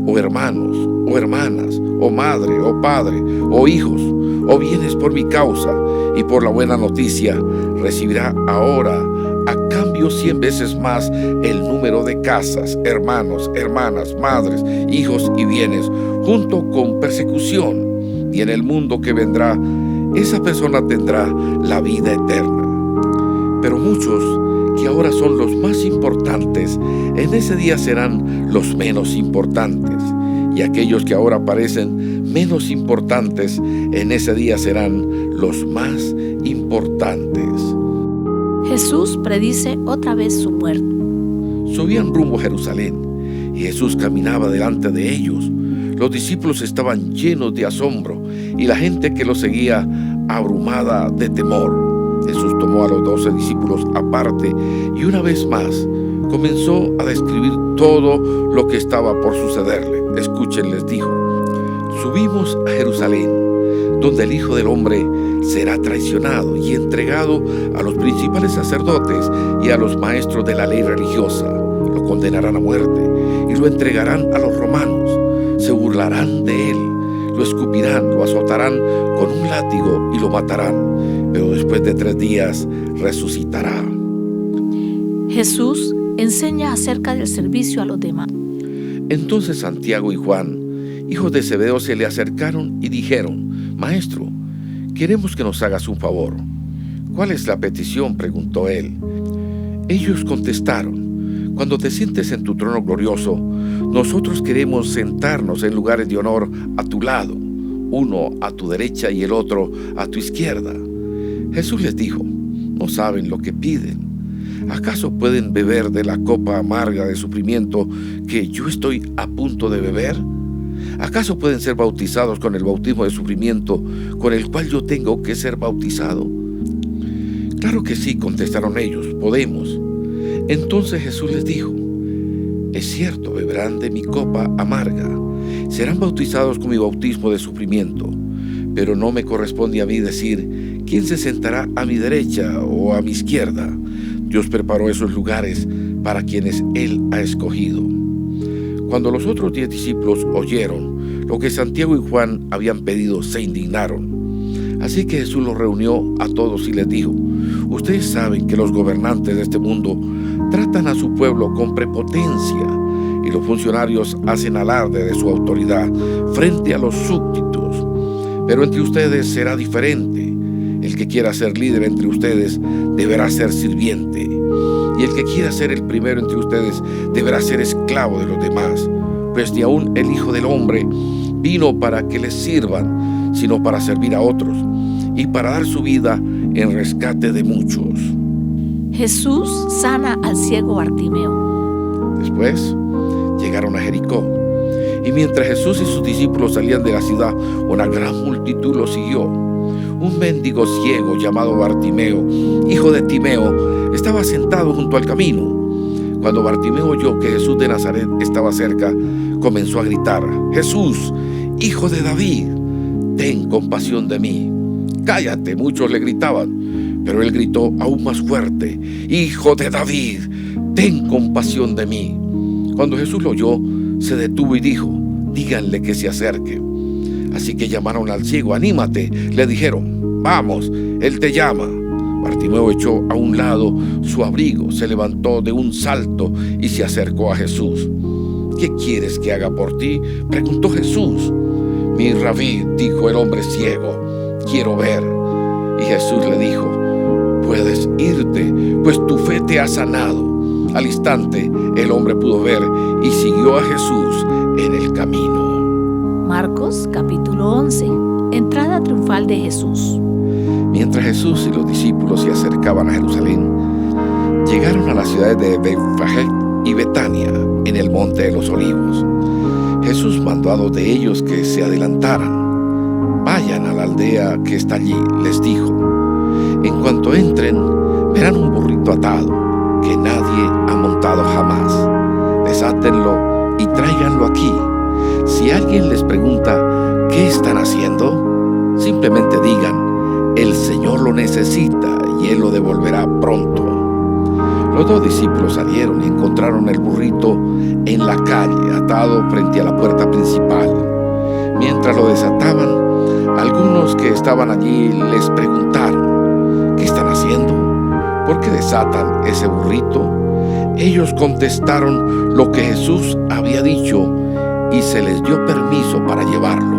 o hermanos, o hermanas, o madre, o padre, o hijos, o bienes por mi causa y por la buena noticia, recibirá ahora a cambio 100 veces más el número de casas, hermanos, hermanas, madres, hijos y bienes, junto con persecución. Y en el mundo que vendrá, esa persona tendrá la vida eterna. Pero muchos que ahora son los más importantes, en ese día serán los menos importantes. Y aquellos que ahora parecen menos importantes, en ese día serán los más importantes. Jesús predice otra vez su muerte. Subían rumbo a Jerusalén, y Jesús caminaba delante de ellos. Los discípulos estaban llenos de asombro, y la gente que lo seguía abrumada de temor. Jesús tomó a los 12 discípulos aparte, y una vez más comenzó a describir todo lo que estaba por sucederle. Escuchen, les dijo: subimos a Jerusalén, donde el Hijo del Hombre será traicionado y entregado a los principales sacerdotes y a los maestros de la ley religiosa. Lo condenarán a muerte y lo entregarán a los romanos. Se burlarán de él, lo escupirán, lo azotarán con un látigo y lo matarán, pero después de 3 días resucitará. Jesús enseña acerca del servicio a los demás. Entonces Santiago y Juan, hijos de Zebedeo, se le acercaron y dijeron: Maestro, queremos que nos hagas un favor. ¿Cuál es la petición?, preguntó él. Ellos contestaron: cuando te sientes en tu trono glorioso, nosotros queremos sentarnos en lugares de honor a tu lado, uno a tu derecha y el otro a tu izquierda. Jesús les dijo: no saben lo que piden. ¿Acaso pueden beber de la copa amarga de sufrimiento que yo estoy a punto de beber? ¿Acaso pueden ser bautizados con el bautismo de sufrimiento con el cual yo tengo que ser bautizado? Claro que sí, contestaron ellos, podemos. Entonces Jesús les dijo: es cierto, beberán de mi copa amarga, serán bautizados con mi bautismo de sufrimiento, pero no me corresponde a mí decir quién se sentará a mi derecha o a mi izquierda. Dios preparó esos lugares para quienes Él ha escogido. Cuando los otros 10 discípulos oyeron lo que Santiago y Juan habían pedido, se indignaron. Así que Jesús los reunió a todos y les dijo: ustedes saben que los gobernantes de este mundo tratan a su pueblo con prepotencia, y los funcionarios hacen alarde de su autoridad frente a los súbditos. Pero entre ustedes será diferente. El que quiera ser líder entre ustedes deberá ser sirviente, y el que quiera ser el primero entre ustedes deberá ser esclavo de los demás, pues ni aun el Hijo del Hombre vino para que les sirvan, sino para servir a otros y para dar su vida en rescate de muchos. Jesús sana al ciego Bartimeo. Después llegaron a Jericó, y mientras Jesús y sus discípulos salían de la ciudad, una gran multitud los siguió. Un mendigo ciego llamado Bartimeo, hijo de Timeo, estaba sentado junto al camino. Cuando Bartimeo oyó que Jesús de Nazaret estaba cerca, comenzó a gritar: Jesús, hijo de David, ten compasión de mí. Cállate, muchos le gritaban, pero él gritó aún más fuerte: Hijo de David, ten compasión de mí. Cuando Jesús lo oyó, se detuvo y dijo: díganle que se acerque. Así que llamaron al ciego. Anímate, le dijeron, vamos, él te llama. Bartimeo echó a un lado su abrigo, se levantó de un salto y se acercó a Jesús. ¿Qué quieres que haga por ti?, preguntó Jesús. Mi rabí, dijo el hombre ciego, quiero ver. Y Jesús le dijo: puedes irte, pues tu fe te ha sanado. Al instante, el hombre pudo ver y siguió a Jesús en el camino. Marcos capítulo 11. Entrada triunfal de Jesús. Mientras Jesús y los discípulos se acercaban a Jerusalén, llegaron a las ciudades de Betfagé y Betania, en el monte de los Olivos. Jesús mandó a 2 de ellos que se adelantaran. Vayan a la aldea que está allí, les dijo. En cuanto entren, verán un burrito atado, que nadie ha montado jamás. Desátenlo y tráiganlo aquí. Si alguien les pregunta, ¿qué están haciendo?, simplemente digan, el Señor lo necesita y Él lo devolverá pronto. Los 2 discípulos salieron y encontraron el burrito en la calle, atado frente a la puerta principal. Mientras lo desataban, algunos que estaban allí les preguntaron, ¿qué están haciendo? ¿Por qué desatan ese burrito? Ellos contestaron lo que Jesús había dicho y se les dio permiso para llevarlo.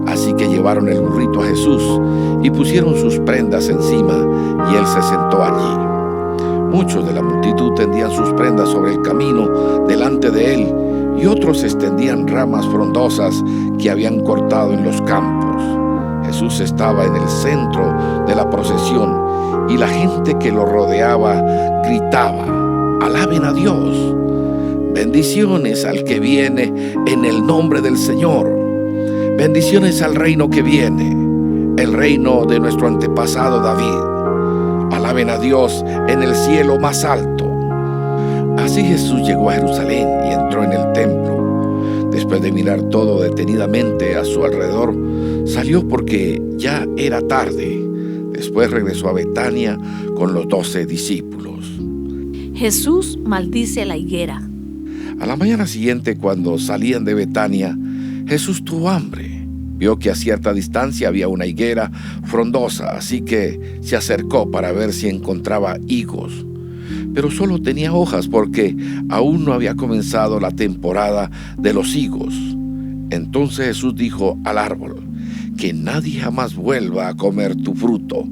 Así que llevaron el burrito a Jesús y pusieron sus prendas encima y Él se sentó allí. Muchos de la multitud tendían sus prendas sobre el camino delante de Él y otros extendían ramas frondosas que habían cortado en los campos. Jesús estaba en el centro de la procesión y la gente que lo rodeaba gritaba, «Alaben a Dios! Bendiciones al que viene en el nombre del Señor. Bendiciones al reino que viene, el reino de nuestro antepasado David. Alaben a Dios en el cielo más alto». Así Jesús llegó a Jerusalén y entró en el templo. Después de mirar todo detenidamente a su alrededor, salió porque ya era tarde. Después regresó a Betania con los 12 discípulos. Jesús maldice la higuera. A la mañana siguiente, cuando salían de Betania, Jesús tuvo hambre. Vio que a cierta distancia había una higuera frondosa, así que se acercó para ver si encontraba higos. Pero solo tenía hojas porque aún no había comenzado la temporada de los higos. Entonces Jesús dijo al árbol, «Que nadie jamás vuelva a comer tu fruto».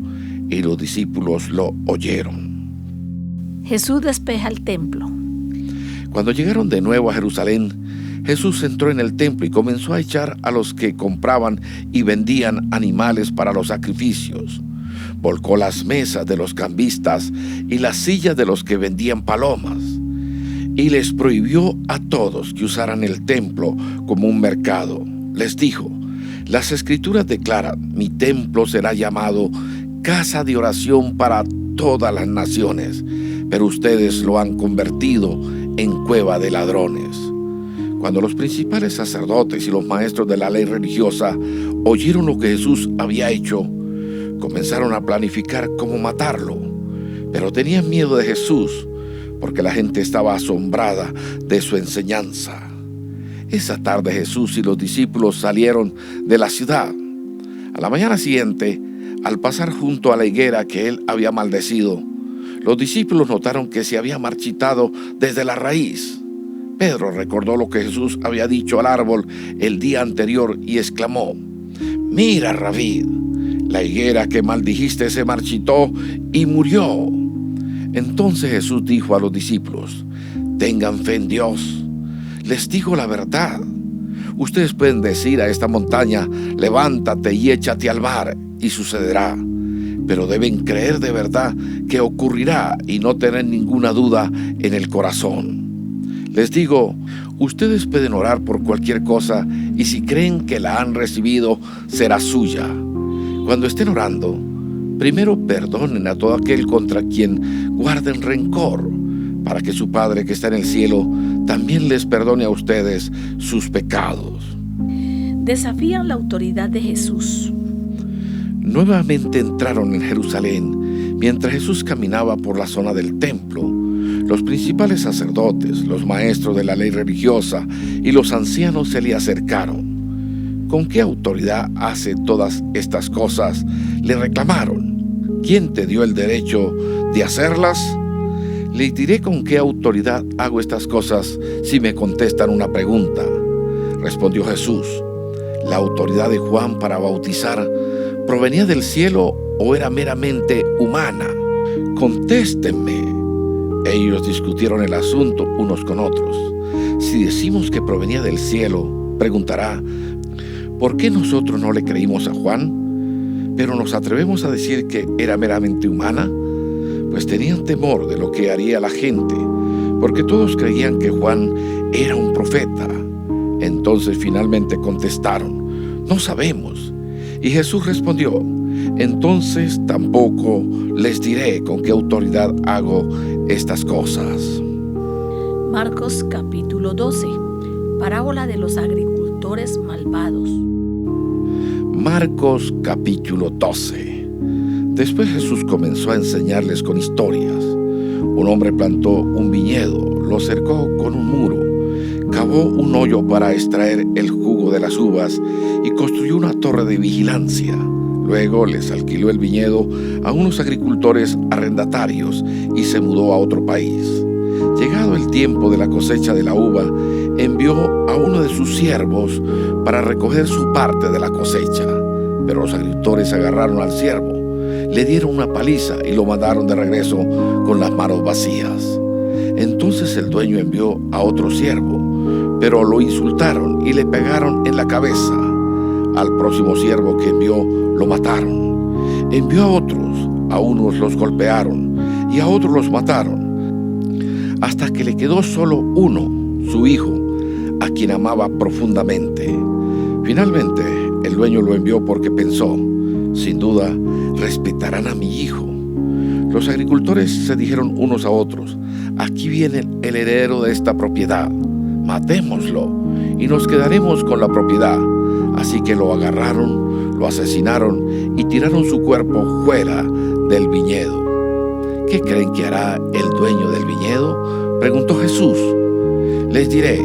Y los discípulos lo oyeron. Jesús despeja el templo. Cuando llegaron de nuevo a Jerusalén, Jesús entró en el templo y comenzó a echar a los que compraban y vendían animales para los sacrificios. Volcó las mesas de los cambistas y las sillas de los que vendían palomas. Y les prohibió a todos que usaran el templo como un mercado. Les dijo, «Las Escrituras declaran, mi templo será llamado casa de oración para todas las naciones, pero ustedes lo han convertido en cueva de ladrones». Cuando los principales sacerdotes y los maestros de la ley religiosa oyeron lo que Jesús había hecho, comenzaron a planificar cómo matarlo, pero tenían miedo de Jesús porque la gente estaba asombrada de su enseñanza. Esa tarde Jesús y los discípulos salieron de la ciudad. A la mañana siguiente, al pasar junto a la higuera que él había maldecido, los discípulos notaron que se había marchitado desde la raíz. Pedro recordó lo que Jesús había dicho al árbol el día anterior y exclamó, «Mira, Rabí, la higuera que maldijiste se marchitó y murió». Entonces Jesús dijo a los discípulos, «Tengan fe en Dios. Les digo la verdad. Ustedes pueden decir a esta montaña, levántate y échate al mar, y sucederá. Pero deben creer de verdad que ocurrirá y no tener ninguna duda en el corazón. Les digo, ustedes pueden orar por cualquier cosa y si creen que la han recibido, será suya. Cuando estén orando, primero perdonen a todo aquel contra quien guarden rencor, para que su Padre que está en el cielo también les perdone a ustedes sus pecados». Desafían la autoridad de Jesús. Nuevamente entraron en Jerusalén. Mientras Jesús caminaba por la zona del templo, los principales sacerdotes, los maestros de la ley religiosa y los ancianos se le acercaron. «¿Con qué autoridad hace todas estas cosas?», le reclamaron. «¿Quién te dio el derecho de hacerlas?». «Les diré con qué autoridad hago estas cosas si me contestan una pregunta», respondió Jesús. «¿La autoridad de Juan para bautizar provenía del cielo o era meramente humana? Contéstenme». Ellos discutieron el asunto unos con otros. Si decimos que provenía del cielo, preguntará, ¿por qué nosotros no le creímos a Juan? Pero nos atrevemos a decir que era meramente humana, pues tenían temor de lo que haría la gente, porque todos creían que Juan era un profeta. Entonces finalmente contestaron, no sabemos. Y Jesús respondió, entonces tampoco les diré con qué autoridad hago estas cosas. Marcos capítulo 12. Parábola de los agricultores malvados. Marcos capítulo 12. Después Jesús comenzó a enseñarles con historias. Un hombre plantó un viñedo, lo cercó con un muro, cavó un hoyo para extraer el jugo de las uvas y construyó una torre de vigilancia. Luego les alquiló el viñedo a unos agricultores arrendatarios y se mudó a otro país. Llegado el tiempo de la cosecha de la uva, envió a uno de sus siervos para recoger su parte de la cosecha. Pero los agricultores agarraron al siervo, le dieron una paliza y lo mandaron de regreso con las manos vacías. Entonces el dueño envió a otro siervo, pero lo insultaron y le pegaron en la cabeza. Al próximo siervo que envió lo mataron. Envió a otros, a unos los golpearon y a otros los mataron, hasta que le quedó solo uno, su hijo, a quien amaba profundamente. Finalmente, el dueño lo envió porque pensó, sin duda, respetarán a mi hijo. Los agricultores se dijeron unos a otros, aquí viene el heredero de esta propiedad, matémoslo y nos quedaremos con la propiedad. Así que lo agarraron, lo asesinaron y tiraron su cuerpo fuera del viñedo. ¿Qué creen que hará el dueño del viñedo?, preguntó Jesús. Les diré,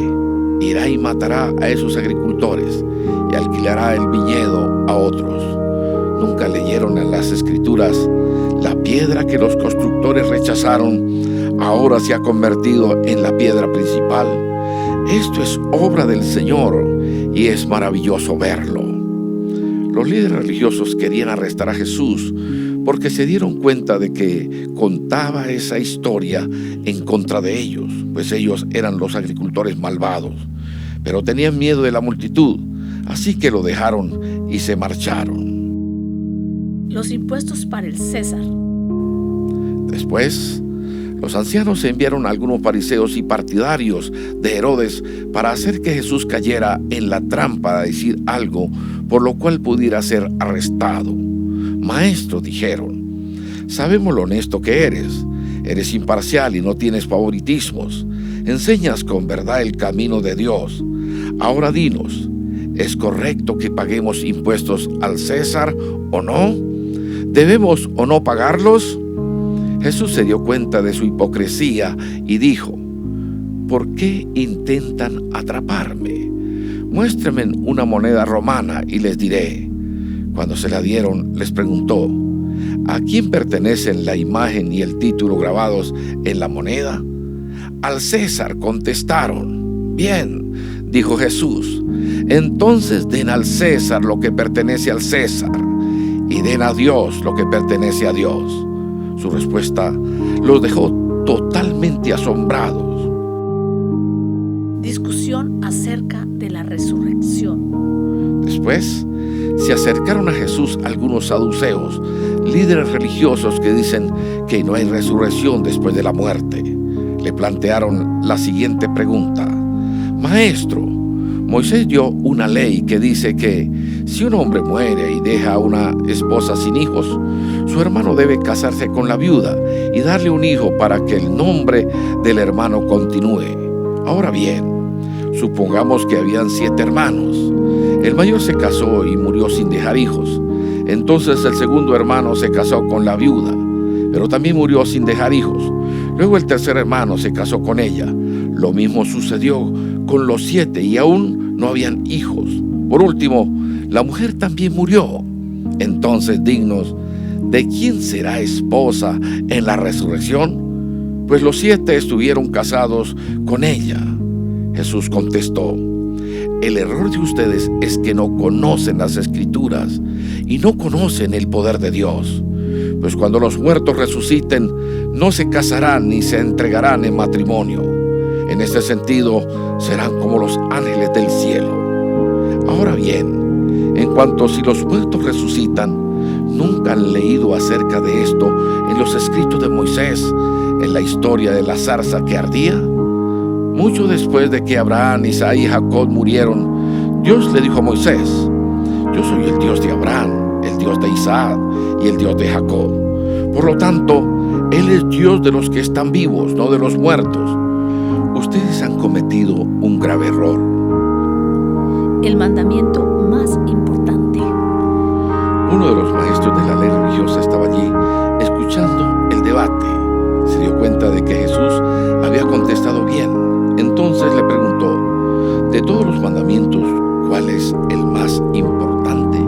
irá y matará a esos agricultores y alquilará el viñedo a otros. ¿Nunca leyeron en las Escrituras, la piedra que los constructores rechazaron, ahora se ha convertido en la piedra principal? Esto es obra del Señor y es maravilloso verlo. Los líderes religiosos querían arrestar a Jesús porque se dieron cuenta de que contaba esa historia en contra de ellos, pues ellos eran los agricultores malvados. Pero tenían miedo de la multitud, así que lo dejaron y se marcharon. Los impuestos para el César. Después, los ancianos enviaron a algunos fariseos y partidarios de Herodes para hacer que Jesús cayera en la trampa de decir algo por lo cual pudiera ser arrestado. Maestro, dijeron, sabemos lo honesto que eres imparcial y no tienes favoritismos, enseñas con verdad el camino de Dios. Ahora dinos, ¿es correcto que paguemos impuestos al César o no? ¿Debemos o no pagarlos? Jesús se dio cuenta de su hipocresía y dijo, ¿por qué intentan atraparme? Muéstrenme una moneda romana y les diré. Cuando se la dieron, les preguntó, ¿a quién pertenecen la imagen y el título grabados en la moneda? Al César, contestaron. Bien, dijo Jesús, entonces den al César lo que pertenece al César y den a Dios lo que pertenece a Dios. Su respuesta los dejó totalmente asombrados. Discusión acerca de la resurrección. Después se acercaron a Jesús algunos saduceos, líderes religiosos que dicen que no hay resurrección después de la muerte. Le plantearon la siguiente pregunta: Maestro, Moisés dio una ley que dice que si un hombre muere y deja a una esposa sin hijos, su hermano debe casarse con la viuda y darle un hijo para que el nombre del hermano continúe. Ahora bien, supongamos que habían 7 hermanos. El mayor se casó y murió sin dejar hijos. Entonces el segundo hermano se casó con la viuda, pero también murió sin dejar hijos. Luego el tercer hermano se casó con ella. Lo mismo sucedió con los 7 y aún no habían hijos. Por último, la mujer también murió. Entonces, dignos, ¿de quién será esposa en la resurrección? Pues los 7 estuvieron casados con ella. Jesús contestó: el error de ustedes es que no conocen las Escrituras y no conocen el poder de Dios. Pues cuando los muertos resuciten, no se casarán ni se entregarán en matrimonio. En este sentido, serán como los ángeles del cielo. Ahora bien, en cuanto a si los muertos resucitan, ¿nunca han leído acerca de esto en los escritos de Moisés, en la historia de la zarza que ardía? Mucho después de que Abraham, Isaac y Jacob murieron, Dios le dijo a Moisés: yo soy el Dios de Abraham, el Dios de Isaac y el Dios de Jacob. Por lo tanto, Él es Dios de los que están vivos, no de los muertos. Ustedes han cometido un grave error. El mandamiento más importante. Uno de los maestros de la ley religiosa estaba allí escuchando el debate. Se dio cuenta de que Jesús había contestado bien. Entonces le preguntó: de todos los mandamientos, ¿cuál es el más importante?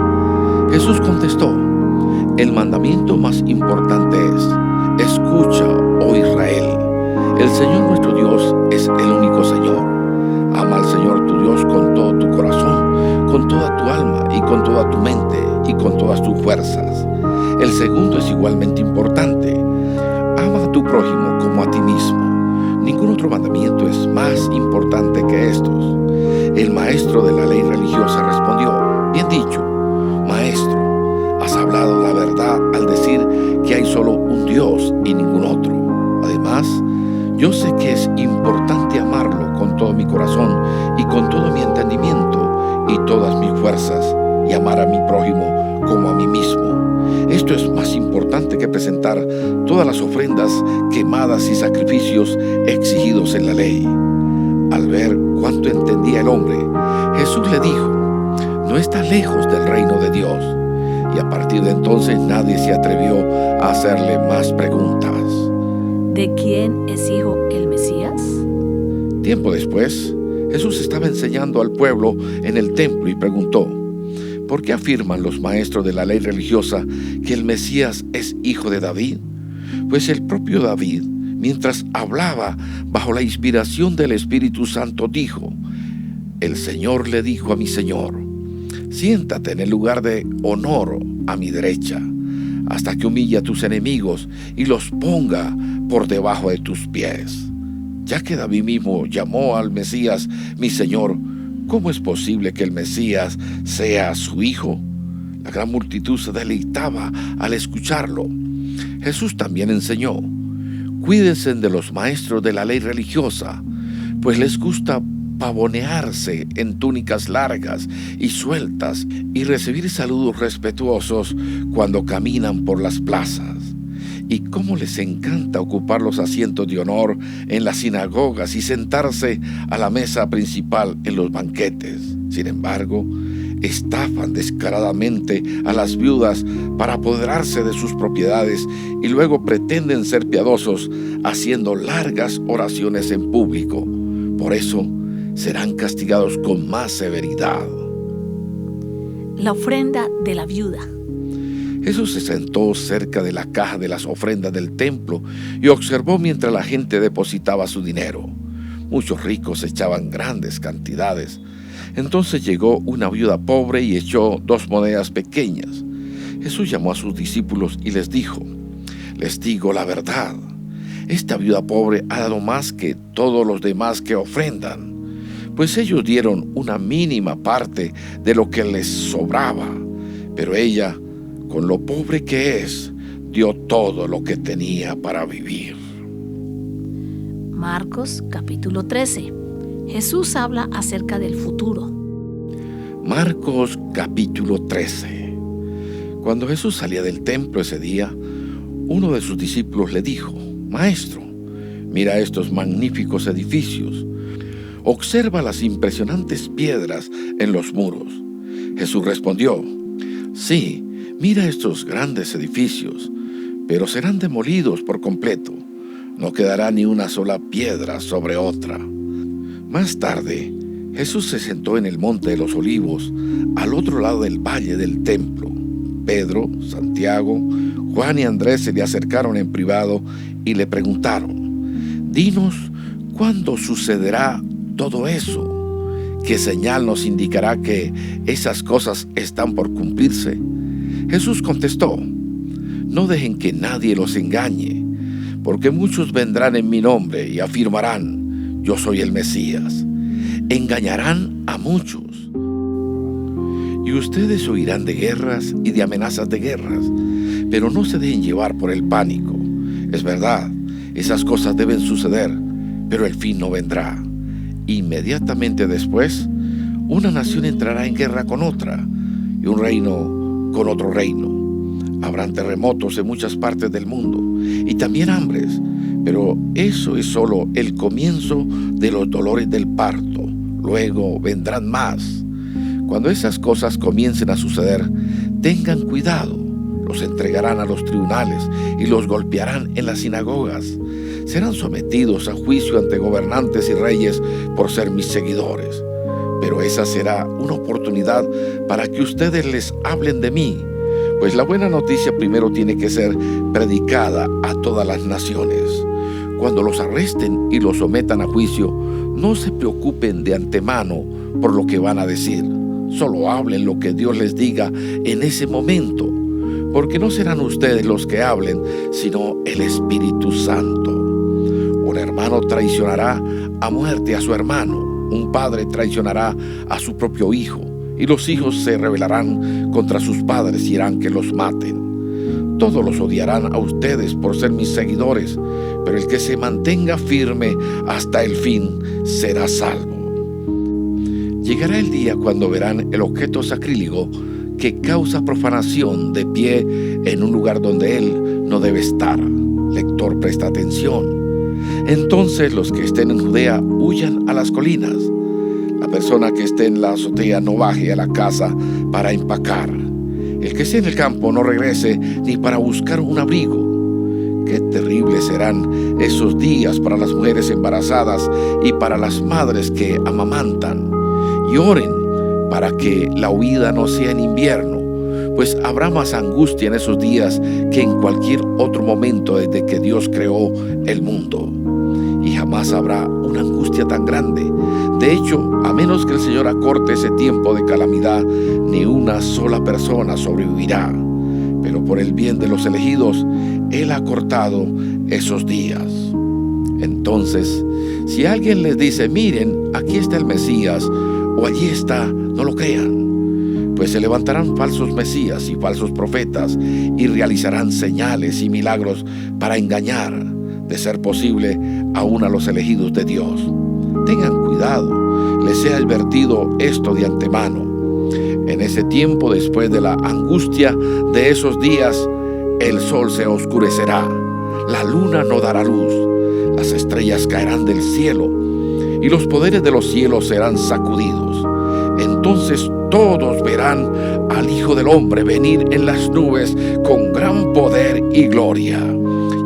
Jesús contestó: el mandamiento más importante es: escucha, oh Israel, el Señor nuestro Dios es el único Señor. Ama al Señor tu Dios con todo tu corazón, con toda tu alma y con toda tu mente y con todas tus fuerzas. El segundo es igualmente importante: ama a tu prójimo como a ti mismo. Ningún otro mandamiento es más importante que estos. El maestro de la ley religiosa respondió: bien dicho, maestro, has hablado la verdad al decir que hay solo un Dios y ningún otro. Además, yo sé que es importante amarlo con todo mi corazón y con todo mi entendimiento y todas mis fuerzas, y amar a mi prójimo como a mí mismo. Esto es más importante que presentar todas las ofrendas quemadas y sacrificios exigidos en la ley. Al ver cuánto entendía el hombre, Jesús le dijo: no está lejos del reino de Dios. Y a partir de entonces nadie se atrevió a hacerle más preguntas. ¿De quién es hijo el Mesías? Tiempo después, Jesús estaba enseñando al pueblo en el templo y preguntó: ¿por qué afirman los maestros de la ley religiosa que el Mesías es hijo de David? Pues el propio David, mientras hablaba bajo la inspiración del Espíritu Santo, dijo: el Señor le dijo a mi Señor: siéntate en el lugar de honor a mi derecha, hasta que humille a tus enemigos y los ponga por debajo de tus pies. Ya que David mismo llamó al Mesías mi Señor, ¿cómo es posible que el Mesías sea su hijo? La gran multitud se deleitaba al escucharlo. Jesús también enseñó: cuídense de los maestros de la ley religiosa, pues les gusta pavonearse en túnicas largas y sueltas y recibir saludos respetuosos cuando caminan por las plazas. Y cómo les encanta ocupar los asientos de honor en las sinagogas y sentarse a la mesa principal en los banquetes. Sin embargo, estafan descaradamente a las viudas para apoderarse de sus propiedades y luego pretenden ser piadosos haciendo largas oraciones en público. Por eso serán castigados con más severidad. La ofrenda de la viuda. Jesús se sentó cerca de la caja de las ofrendas del templo y observó mientras la gente depositaba su dinero. Muchos ricos echaban grandes cantidades. Entonces llegó una viuda pobre y echó 2 monedas pequeñas. Jesús llamó a sus discípulos y les dijo: les digo la verdad, esta viuda pobre ha dado más que todos los demás que ofrendan, pues ellos dieron una mínima parte de lo que les sobraba, pero ella, con lo pobre que es, dio todo lo que tenía para vivir. Marcos capítulo 13. Jesús habla acerca del futuro. Marcos capítulo 13. Cuando Jesús salía del templo ese día, uno de sus discípulos le dijo: Maestro, mira estos magníficos edificios. Observa las impresionantes piedras en los muros. Jesús respondió: Sí, mira estos grandes edificios, pero serán demolidos por completo. No quedará ni una sola piedra sobre otra. Más tarde, Jesús se sentó en el monte de los Olivos, al otro lado del valle del templo. Pedro, Santiago, Juan y Andrés se le acercaron en privado y le preguntaron: Dinos, ¿cuándo sucederá todo eso? ¿Qué señal nos indicará que esas cosas están por cumplirse? Jesús contestó: No dejen que nadie los engañe, porque muchos vendrán en mi nombre y afirmarán: yo soy el Mesías. Engañarán a muchos. Y ustedes oirán de guerras y de amenazas de guerras, pero no se dejen llevar por el pánico. Es verdad, esas cosas deben suceder, pero el fin no vendrá. Inmediatamente después, una nación entrará en guerra con otra, y un reino con otro reino. Habrán terremotos en muchas partes del mundo, y también hambres, pero eso es solo el comienzo de los dolores del parto. Luego vendrán más. Cuando esas cosas comiencen a suceder, tengan cuidado. Los entregarán a los tribunales y los golpearán en las sinagogas. Serán sometidos a juicio ante gobernantes y reyes por ser mis seguidores. Pero esa será una oportunidad para que ustedes les hablen de mí, pues la buena noticia primero tiene que ser predicada a todas las naciones. Cuando los arresten y los sometan a juicio, no se preocupen de antemano por lo que van a decir. Solo hablen lo que Dios les diga en ese momento, porque no serán ustedes los que hablen, sino el Espíritu Santo. Un hermano traicionará a muerte a su hermano, un padre traicionará a su propio hijo, y los hijos se rebelarán contra sus padres y harán que los maten. Todos los odiarán a ustedes por ser mis seguidores, pero el que se mantenga firme hasta el fin será salvo. Llegará el día cuando verán el objeto sacrílego que causa profanación de pie en un lugar donde él no debe estar. Lector, presta atención. Entonces los que estén en Judea huyan a las colinas. La persona que esté en la azotea no baje a la casa para empacar. El que esté en el campo no regrese ni para buscar un abrigo. Qué terribles serán esos días para las mujeres embarazadas y para las madres que amamantan. Y oren para que la huida no sea en invierno, pues habrá más angustia en esos días que en cualquier otro momento desde que Dios creó el mundo. Y jamás habrá una angustia tan grande. De hecho, a menos que el Señor acorte ese tiempo de calamidad, ni una sola persona sobrevivirá. Pero por el bien de los elegidos, Él ha acortado esos días. Entonces, si alguien les dice: miren, aquí está el Mesías, o allí está, no lo crean, pues se levantarán falsos mesías y falsos profetas y realizarán señales y milagros para engañar, de ser posible, aún a los elegidos de Dios. Tengan cuidado, les he advertido esto de antemano. En ese tiempo, después de la angustia de esos días, el sol se oscurecerá, la luna no dará luz, las estrellas caerán del cielo, y los poderes de los cielos serán sacudidos. Entonces todos verán al Hijo del Hombre venir en las nubes con gran poder y gloria.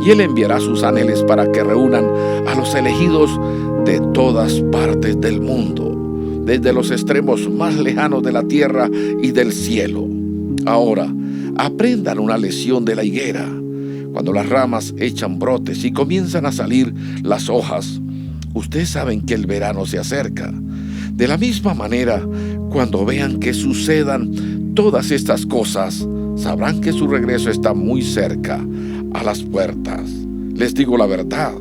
Y Él enviará sus ángeles para que reúnan a los elegidos de todas partes del mundo, desde los extremos más lejanos de la tierra y del cielo. Ahora, aprendan una lección de la higuera. Cuando las ramas echan brotes y comienzan a salir las hojas, ustedes saben que el verano se acerca. De la misma manera, cuando vean que sucedan todas estas cosas, sabrán que su regreso está muy cerca, a las puertas. Les digo la verdad,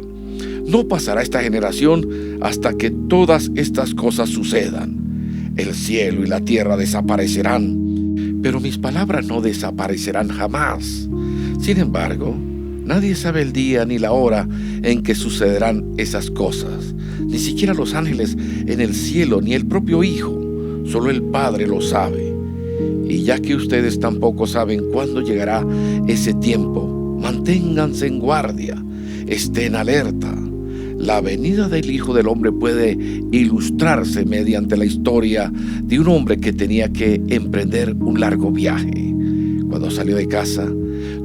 no pasará esta generación hasta que todas estas cosas sucedan. El cielo y la tierra desaparecerán, pero mis palabras no desaparecerán jamás. Sin embargo, nadie sabe el día ni la hora en que sucederán esas cosas, ni siquiera los ángeles en el cielo, ni el propio Hijo. Solo el Padre lo sabe. Y ya que ustedes tampoco saben cuándo llegará ese tiempo, manténganse en guardia, estén alerta. La venida del Hijo del Hombre puede ilustrarse mediante la historia de un hombre que tenía que emprender un largo viaje. Cuando salió de casa,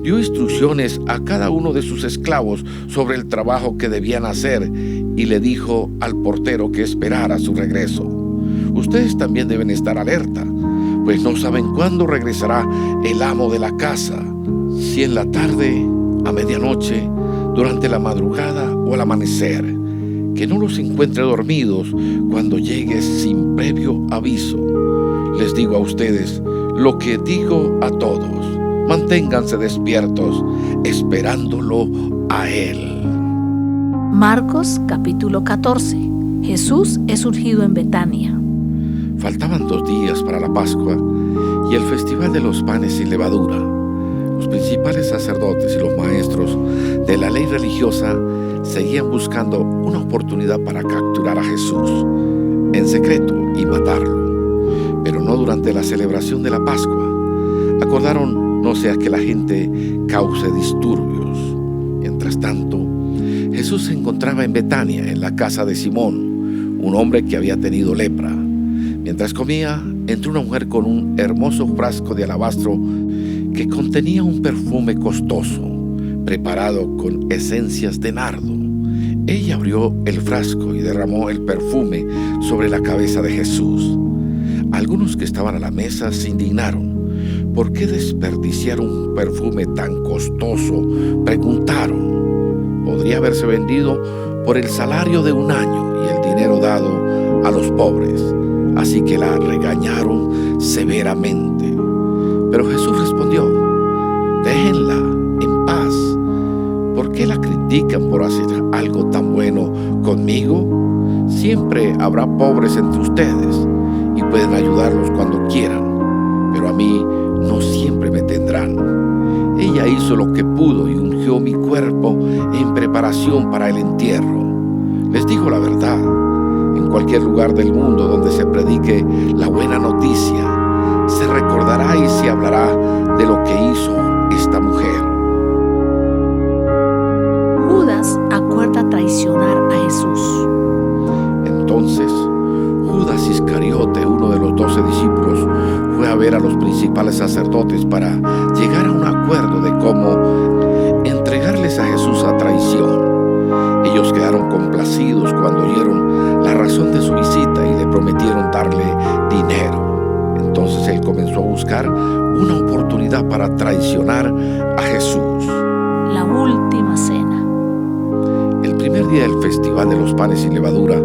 dio instrucciones a cada uno de sus esclavos sobre el trabajo que debían hacer y le dijo al portero que esperara su regreso. Ustedes también deben estar alerta, pues no saben cuándo regresará el amo de la casa, si en la tarde, a medianoche, durante la madrugada o al amanecer. Que no los encuentre dormidos cuando llegue sin previo aviso. Les digo a ustedes lo que digo a todos: manténganse despiertos, esperándolo a Él. Marcos capítulo 14. Jesús es ungido en Betania. Faltaban 2 días para la Pascua y el Festival de los Panes sin Levadura. Los principales sacerdotes y los maestros de la ley religiosa seguían buscando una oportunidad para capturar a Jesús en secreto y matarlo, pero no durante la celebración de la Pascua. Acordaron no sea que la gente cause disturbios. Mientras tanto, Jesús se encontraba en Betania, en la casa de Simón, un hombre que había tenido lepra. Mientras comía, entró una mujer con un hermoso frasco de alabastro que contenía un perfume costoso, preparado con esencias de nardo. Ella abrió el frasco y derramó el perfume sobre la cabeza de Jesús. Algunos que estaban a la mesa se indignaron. ¿Por qué desperdiciar un perfume tan costoso?, preguntaron. Podría haberse vendido por el salario de un año y el dinero dado a los pobres. Así que la regañaron severamente. Pero Jesús respondió: déjenla en paz. ¿Por qué la critican por hacer algo tan bueno conmigo? Siempre habrá pobres entre ustedes y pueden ayudarlos cuando quieran, pero a mí no siempre me tendrán. Ella hizo lo que pudo y ungió mi cuerpo en preparación para el entierro. Les digo la verdad, en cualquier lugar del mundo donde se predique la buena noticia, se recordará y se hablará de lo que hizo esta mujer. Judas acuerda traicionar a Jesús. Entonces, Judas Iscariote, uno de los 12 discípulos, fue a ver a los principales sacerdotes para llegar a un acuerdo de cómo entregarles a Jesús a traición. Ellos quedaron complacidos cuando oyeron la razón de su visita y le prometieron darle dinero. Entonces él comenzó a buscar una oportunidad para traicionar a Jesús. La última cena. El primer día del Festival de los Panes sin Levadura,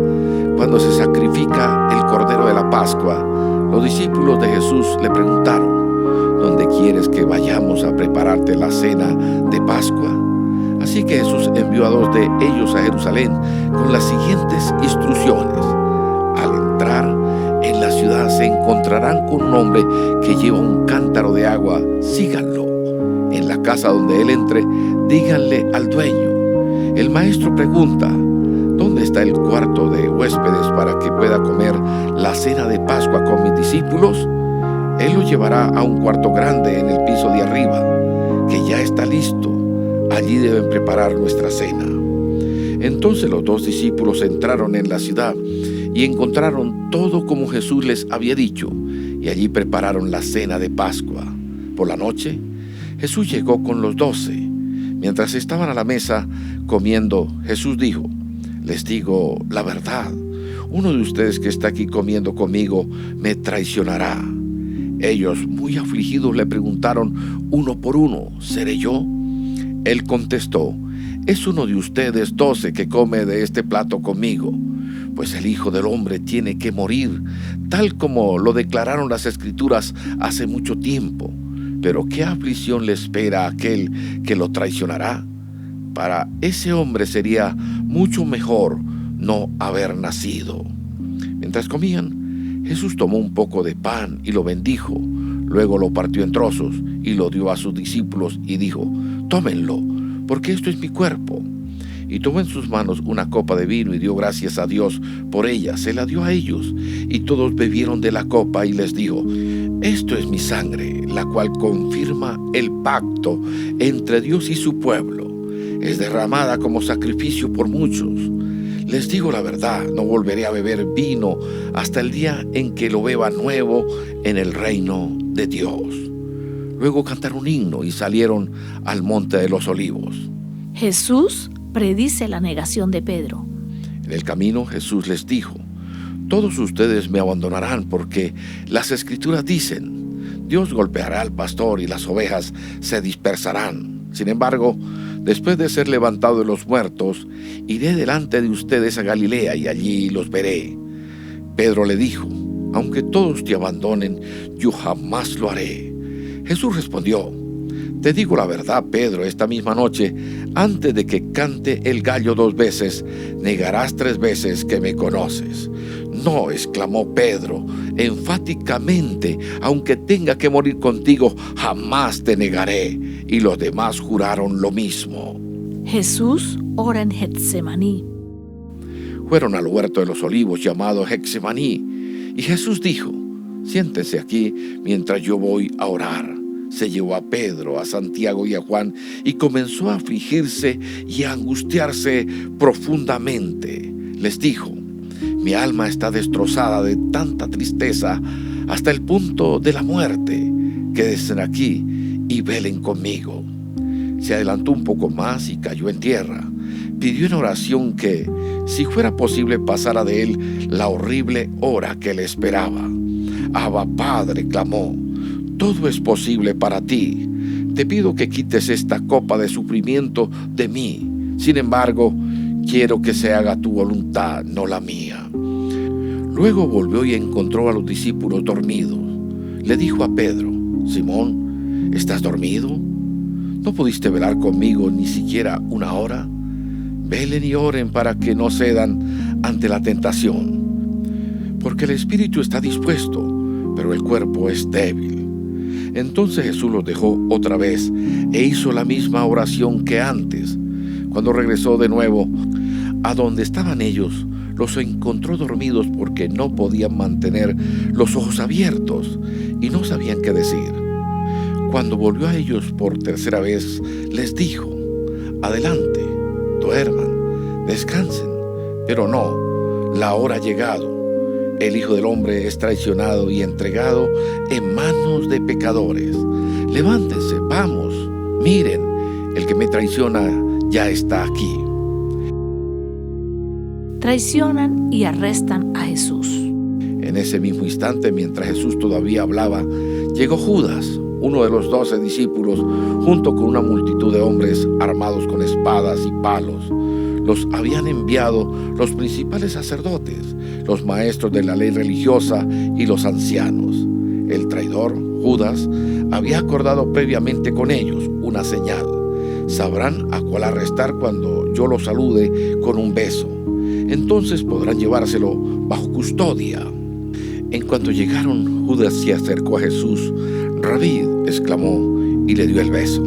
cuando se sacrifica el Cordero de la Pascua, los discípulos de Jesús le preguntaron: ¿dónde quieres que vayamos a prepararte la cena de Pascua? Así que Jesús envió a 2 de ellos a Jerusalén con las siguientes instrucciones: al entrar en la ciudad se encontrarán con un hombre que lleva un cántaro de agua, síganlo. En la casa donde él entre, díganle al dueño: el maestro pregunta, ¿dónde está el cuarto de huéspedes para que pueda comer la cena de Pascua con mis discípulos? Él lo llevará a un cuarto grande en el piso de arriba, que ya está listo. Allí deben preparar nuestra cena. Entonces los 2 discípulos entraron en la ciudad y encontraron todo como Jesús les había dicho, y allí prepararon la cena de Pascua. Por la noche, Jesús llegó con los 12. Mientras estaban a la mesa comiendo, Jesús dijo: les digo la verdad, uno de ustedes que está aquí comiendo conmigo me traicionará. Ellos, muy afligidos, le preguntaron uno por uno: ¿seré yo? Él contestó: es uno de ustedes 12 que come de este plato conmigo, pues el Hijo del Hombre tiene que morir, tal como lo declararon las Escrituras hace mucho tiempo. Pero ¿qué aflicción le espera a aquel que lo traicionará? Para ese hombre sería mucho mejor no haber nacido. Mientras comían, Jesús tomó un poco de pan y lo bendijo. Luego lo partió en trozos y lo dio a sus discípulos y dijo: tómenlo, porque esto es mi cuerpo. Y tomó en sus manos una copa de vino y dio gracias a Dios por ella. Se la dio a ellos y todos bebieron de la copa, y les dijo: esto es mi sangre, la cual confirma el pacto entre Dios y su pueblo. Es derramada como sacrificio por muchos. Les digo la verdad, no volveré a beber vino hasta el día en que lo beba nuevo en el reino de Dios. Luego cantaron un himno y salieron al monte de los olivos. Jesús predice la negación de Pedro. En el camino Jesús les dijo: todos ustedes me abandonarán, porque las Escrituras dicen: Dios golpeará al pastor y las ovejas se dispersarán. Sin embargo, después de ser levantado de los muertos, iré delante de ustedes a Galilea y allí los veré. Pedro le dijo: aunque todos te abandonen, yo jamás lo haré. Jesús respondió: Te digo la verdad, Pedro, esta misma noche, antes de que cante el gallo 2 veces, negarás 3 veces que me conoces. No, exclamó Pedro enfáticamente, aunque tenga que morir contigo, jamás te negaré. Y los demás juraron lo mismo. Jesús ora en Getsemaní. Fueron al huerto de los olivos llamado Getsemaní, y Jesús dijo: siéntese aquí mientras yo voy a orar. Se llevó a Pedro, a Santiago y a Juan y comenzó a afligirse y a angustiarse profundamente. Les dijo: mi alma está destrozada de tanta tristeza hasta el punto de la muerte. Quédense aquí y velen conmigo. Se adelantó un poco más y cayó en tierra. Pidió en oración que, si fuera posible, pasara de él la horrible hora que le esperaba. Abba, Padre, clamó, todo es posible para ti. Te pido que quites esta copa de sufrimiento de mí. Sin embargo, quiero que se haga tu voluntad, no la mía. Luego volvió y encontró a los discípulos dormidos. Le dijo a Pedro: Simón, ¿estás dormido? ¿No pudiste velar conmigo ni siquiera una hora? Velen y oren para que no cedan ante la tentación. Porque el espíritu está dispuesto, pero el cuerpo es débil. Entonces Jesús los dejó otra vez e hizo la misma oración que antes. Cuando regresó de nuevo a donde estaban ellos, los encontró dormidos porque no podían mantener los ojos abiertos y no sabían qué decir. Cuando volvió a ellos por tercera vez, les dijo: adelante, duerman, descansen. Pero no, la hora ha llegado. El Hijo del Hombre es traicionado y entregado en manos de pecadores. Levántense, vamos, miren, el que me traiciona ya está aquí. Traicionan y arrestan a Jesús. En ese mismo instante, mientras Jesús todavía hablaba, llegó Judas, uno de los 12 discípulos, junto con una multitud de hombres armados con espadas y palos. Los habían enviado los principales sacerdotes, los maestros de la ley religiosa y los ancianos. El traidor, Judas, había acordado previamente con ellos una señal. Sabrán a cuál arrestar cuando yo los salude con un beso. Entonces podrán llevárselo bajo custodia. En cuanto llegaron, Judas se acercó a Jesús. Rabí, exclamó, y le dio el beso.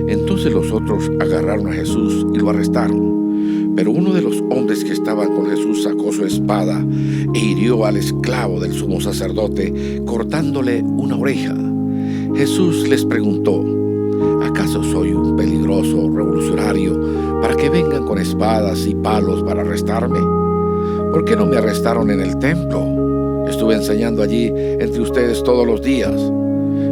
Entonces los otros agarraron a Jesús y lo arrestaron. Pero uno de los hombres que estaban con Jesús sacó su espada e hirió al esclavo del sumo sacerdote, cortándole una oreja. Jesús les preguntó: ¿acaso soy un peligroso revolucionario para que vengan con espadas y palos para arrestarme? ¿Por qué no me arrestaron en el templo? Estuve enseñando allí entre ustedes todos los días.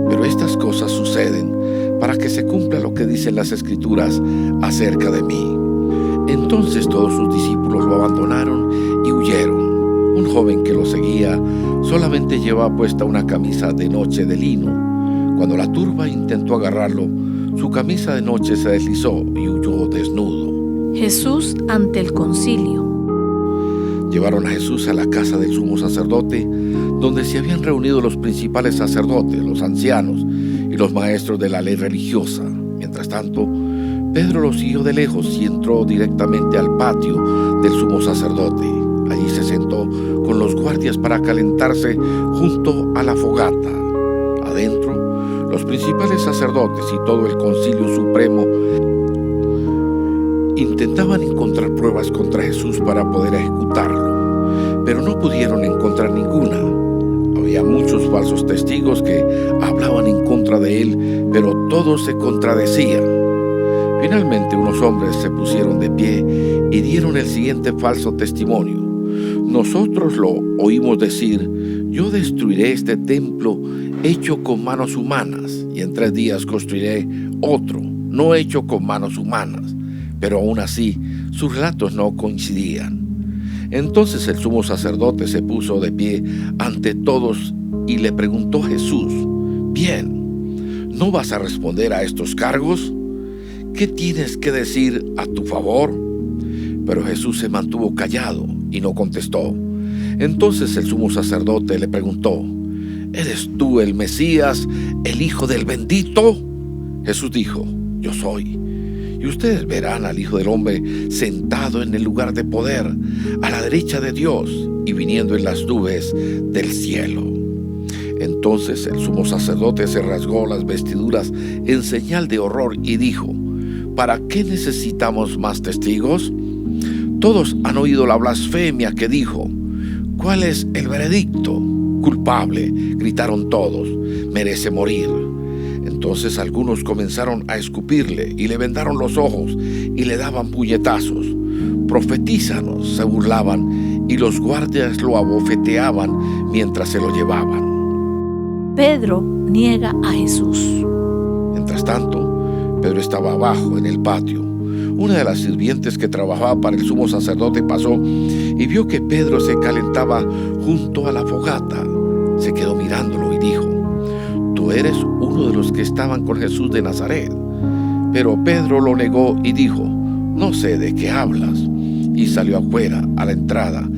Pero estas cosas suceden para que se cumpla lo que dicen las Escrituras acerca de mí. Entonces todos sus discípulos lo abandonaron y huyeron. Un joven que lo seguía solamente llevaba puesta una camisa de noche de lino. Cuando la turba intentó agarrarlo, su camisa de noche se deslizó y huyó desnudo. Jesús ante el concilio. Llevaron a Jesús a la casa del sumo sacerdote, donde se habían reunido los principales sacerdotes, los ancianos y los maestros de la ley religiosa. Mientras tanto, Pedro lo siguió de lejos y entró directamente al patio del sumo sacerdote. Allí se sentó con los guardias para calentarse junto a la fogata. Adentro, los principales sacerdotes y todo el concilio supremo intentaban encontrar pruebas contra Jesús para poder ejecutarlo, pero no pudieron encontrar ninguna. Había muchos falsos testigos que hablaban en contra de él, pero todos se contradecían. Finalmente unos hombres se pusieron de pie y dieron el siguiente falso testimonio: nosotros lo oímos decir: yo destruiré este templo hecho con manos humanas, y en 3 días construiré otro, no hecho con manos humanas. Pero aún así, sus relatos no coincidían. Entonces el sumo sacerdote se puso de pie ante todos y le preguntó a Jesús: bien, ¿no vas a responder a estos cargos? ¿Qué tienes que decir a tu favor? Pero Jesús se mantuvo callado y no contestó. Entonces el sumo sacerdote le preguntó: ¿eres tú el Mesías, el Hijo del Bendito? Jesús dijo: Yo soy. Y ustedes verán al Hijo del Hombre sentado en el lugar de poder, a la derecha de Dios, y viniendo en las nubes del cielo. Entonces el sumo sacerdote se rasgó las vestiduras en señal de horror y dijo: ¿Para qué necesitamos más testigos? Todos han oído la blasfemia que dijo. ¿Cuál es el veredicto? Culpable, gritaron todos. Merece morir. Entonces algunos comenzaron a escupirle y le vendaron los ojos y le daban puñetazos. Profetízanos, se burlaban, y los guardias lo abofeteaban mientras se lo llevaban. Pedro niega a Jesús. Mientras tanto, Pedro estaba abajo en el patio. Una de las sirvientes que trabajaba para el sumo sacerdote pasó y vio que Pedro se calentaba junto a la fogata. Se quedó mirándolo y dijo: Tú eres uno de los que estaban con Jesús de Nazaret. Pero Pedro lo negó y dijo: No sé de qué hablas. Y salió afuera, a la entrada.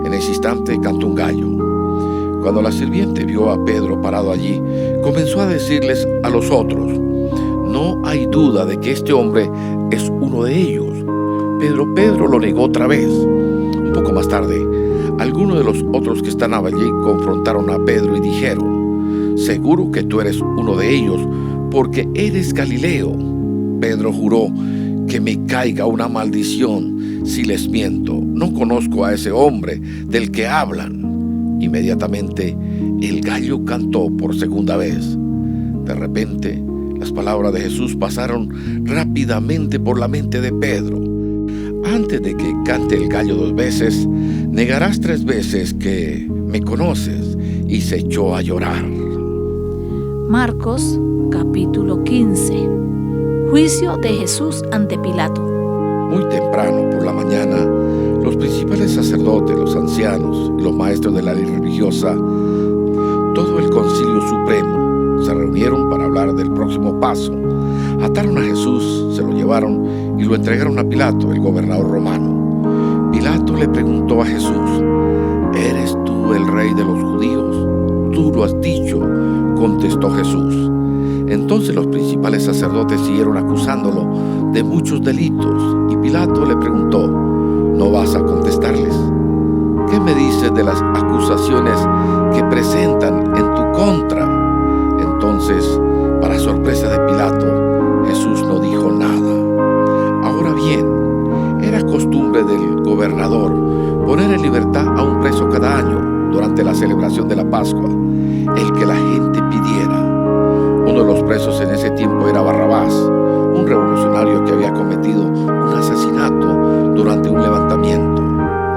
En ese instante cantó un gallo. Cuando la sirviente vio a Pedro parado allí, comenzó a decirles a los otros: No hay duda de que este hombre es uno de ellos. Pero Pedro lo negó otra vez. Un poco más tarde, algunos de los otros que estaban allí confrontaron a Pedro y dijeron: Seguro que tú eres uno de ellos, porque eres Galileo. Pedro juró: Que me caiga una maldición si les miento. No conozco a ese hombre del que hablan. Inmediatamente el gallo cantó por segunda vez. De repente, las palabras de Jesús pasaron rápidamente por la mente de Pedro. Antes de que cante el gallo 2 veces, negarás 3 veces que me conoces. Y se echó a llorar. Marcos capítulo 15. Juicio de Jesús ante Pilato. Muy temprano por la mañana, los principales sacerdotes, los ancianos y los maestros de la ley religiosa, todo el concilio supremo, se reunieron para hablar del próximo paso. Ataron a Jesús, se lo llevaron y lo entregaron a Pilato, el gobernador romano. Pilato le preguntó a Jesús: ¿Eres tú el rey de los judíos? Tú lo has dicho, contestó Jesús. Entonces los principales sacerdotes siguieron acusándolo de muchos delitos, y Pilato le preguntó: ¿No vas a contestarles? ¿Qué me dices de las acusaciones que presentan en tu contra? Entonces, para sorpresa de Pilato, Jesús no dijo nada. Ahora bien, era costumbre del gobernador poner en libertad a un preso cada año durante la celebración de la Pascua, el que la gente pidiera. Uno de los presos en ese tiempo era Barrabás, un revolucionario que había cometido un asesinato durante un levantamiento.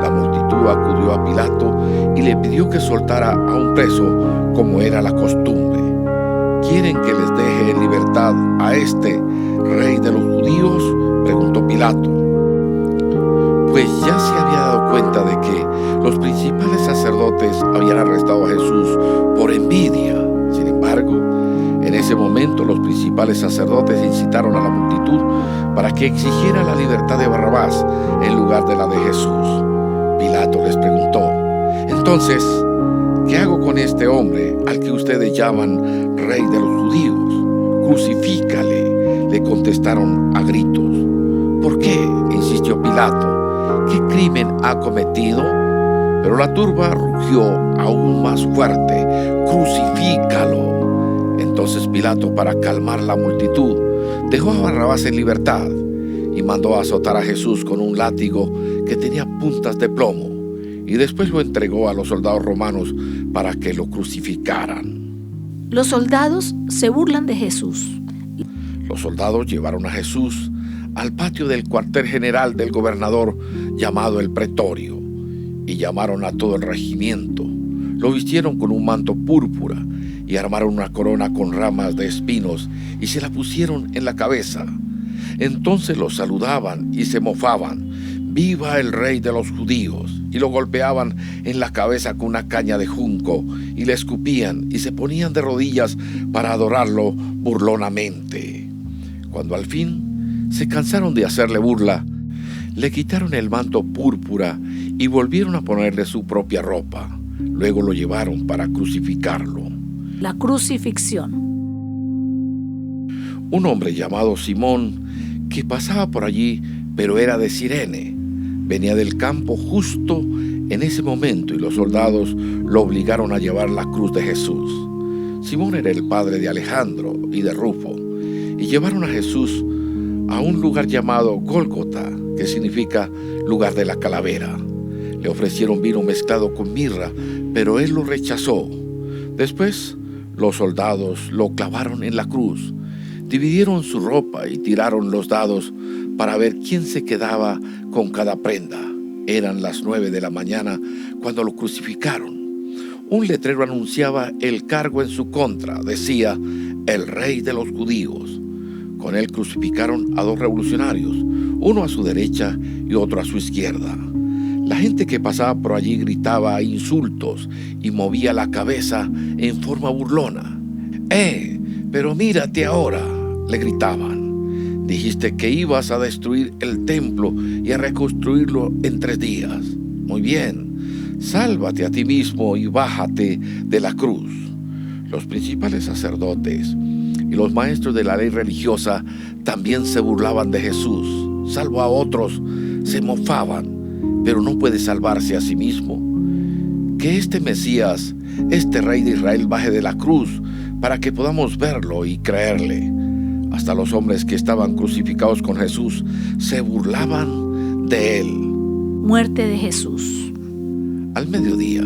La multitud acudió a Pilato y le pidió que soltara a un preso como era la costumbre. ¿Quieren que les deje en libertad a este rey de los judíos?, preguntó Pilato. Pues ya se había dado cuenta de que los principales sacerdotes habían arrestado a Jesús por envidia. Sin embargo, en ese momento los principales sacerdotes incitaron a la multitud para que exigiera la libertad de Barrabás en lugar de la de Jesús. Pilato les preguntó: Entonces, ¿qué hago con este hombre al que ustedes llaman rey de los judíos? Crucifícale, le contestaron a gritos. ¿Por qué?, insistió Pilato. ¿Qué crimen ha cometido? Pero la turba rugió aún más fuerte: ¡Crucifícalo! Entonces Pilato, para calmar la multitud, dejó a Barrabás en libertad y mandó a azotar a Jesús con un látigo que tenía puntas de plomo, y después lo entregó a los soldados romanos para que lo crucificaran. Los soldados se burlan de Jesús. Los soldados llevaron a Jesús al patio del cuartel general del gobernador, llamado el Pretorio, y llamaron a todo el regimiento. Lo vistieron con un manto púrpura y armaron una corona con ramas de espinos y se la pusieron en la cabeza. Entonces lo saludaban y se mofaban: ¡Viva el rey de los judíos! Y lo golpeaban en la cabeza con una caña de junco y le escupían y se ponían de rodillas para adorarlo burlonamente. Cuando al fin se cansaron de hacerle burla, le quitaron el manto púrpura y volvieron a ponerle su propia ropa. Luego lo llevaron para crucificarlo. La crucifixión. un hombre llamado Simón, que pasaba por allí, pero era de Cirene. Venía del campo justo en ese momento y los soldados lo obligaron a llevar la cruz de Jesús. Simón era el padre de Alejandro y de Rufo, y llevaron a Jesús a un lugar llamado Gólgota, que significa lugar de la calavera. Le ofrecieron vino mezclado con mirra, pero él lo rechazó. Después, los soldados lo clavaron en la cruz, dividieron su ropa y tiraron los dados para ver quién se quedaba con cada prenda. Eran las 9 de la mañana cuando lo crucificaron. Un letrero anunciaba el cargo en su contra. Decía: el rey de los judíos. Con él crucificaron a 2 revolucionarios, uno a su derecha y otro a su izquierda. La gente que pasaba por allí gritaba insultos y movía la cabeza en forma burlona. Pero mírate ahora, le gritaban. Dijiste que ibas a destruir el templo y a reconstruirlo en 3 días. Muy bien, sálvate a ti mismo y bájate de la cruz. Los principales sacerdotes y los maestros de la ley religiosa también se burlaban de Jesús. Salvo a otros, se mofaban, pero no puede salvarse a sí mismo. Que este Mesías, este Rey de Israel, baje de la cruz para que podamos verlo y creerle. Hasta los hombres que estaban crucificados con Jesús se burlaban de él. Muerte de Jesús. Al mediodía,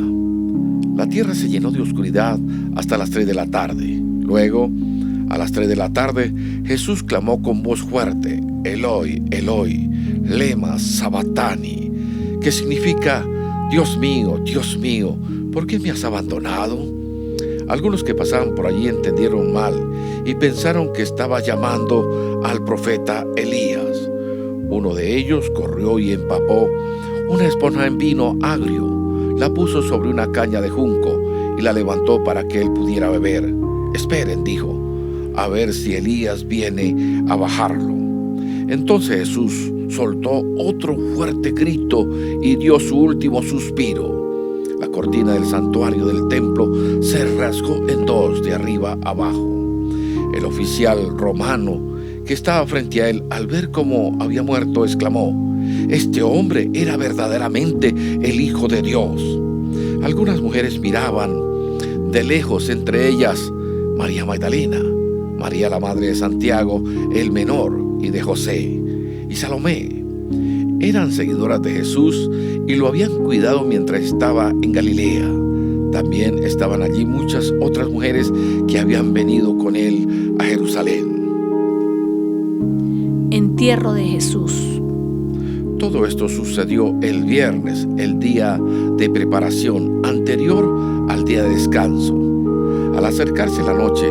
la tierra se llenó de oscuridad hasta las 3 de la tarde. Luego, a las 3 de la tarde, Jesús clamó con voz fuerte: Eloi, Eloi, lema sabachthani, que significa: Dios mío, ¿por qué me has abandonado? Algunos que pasaban por allí entendieron mal y pensaron que estaba llamando al profeta Elías. Uno de ellos corrió y empapó una esponja en vino agrio, la puso sobre una caña de junco y la levantó para que él pudiera beber. Esperen, dijo, a ver si Elías viene a bajarlo. Entonces Jesús soltó otro fuerte grito y dio su último suspiro. La cortina del santuario del templo se rasgó en 2 de arriba abajo. El oficial romano que estaba frente a él, al ver cómo había muerto, exclamó: este hombre era verdaderamente el Hijo de Dios. Algunas mujeres miraban de lejos, entre ellas María Magdalena, María la madre de Santiago el menor y de José, y Salomé. Eran seguidoras de Jesús y lo habían cuidado mientras estaba en Galilea. También estaban allí muchas otras mujeres que habían venido con él a Jerusalén. Entierro de Jesús. Todo esto sucedió el viernes, el día de preparación anterior al día de descanso. Al acercarse la noche,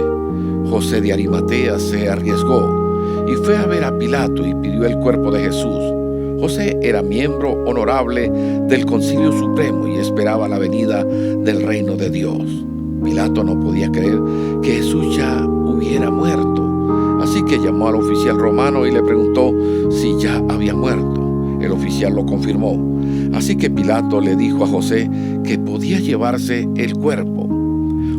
José de Arimatea se arriesgó y fue a ver a Pilato y pidió el cuerpo de Jesús. José era miembro honorable del Concilio Supremo y esperaba la venida del reino de Dios. Pilato no podía creer que Jesús ya hubiera muerto, así que llamó al oficial romano y le preguntó si ya había muerto. El oficial lo confirmó, así que Pilato le dijo a José que podía llevarse el cuerpo.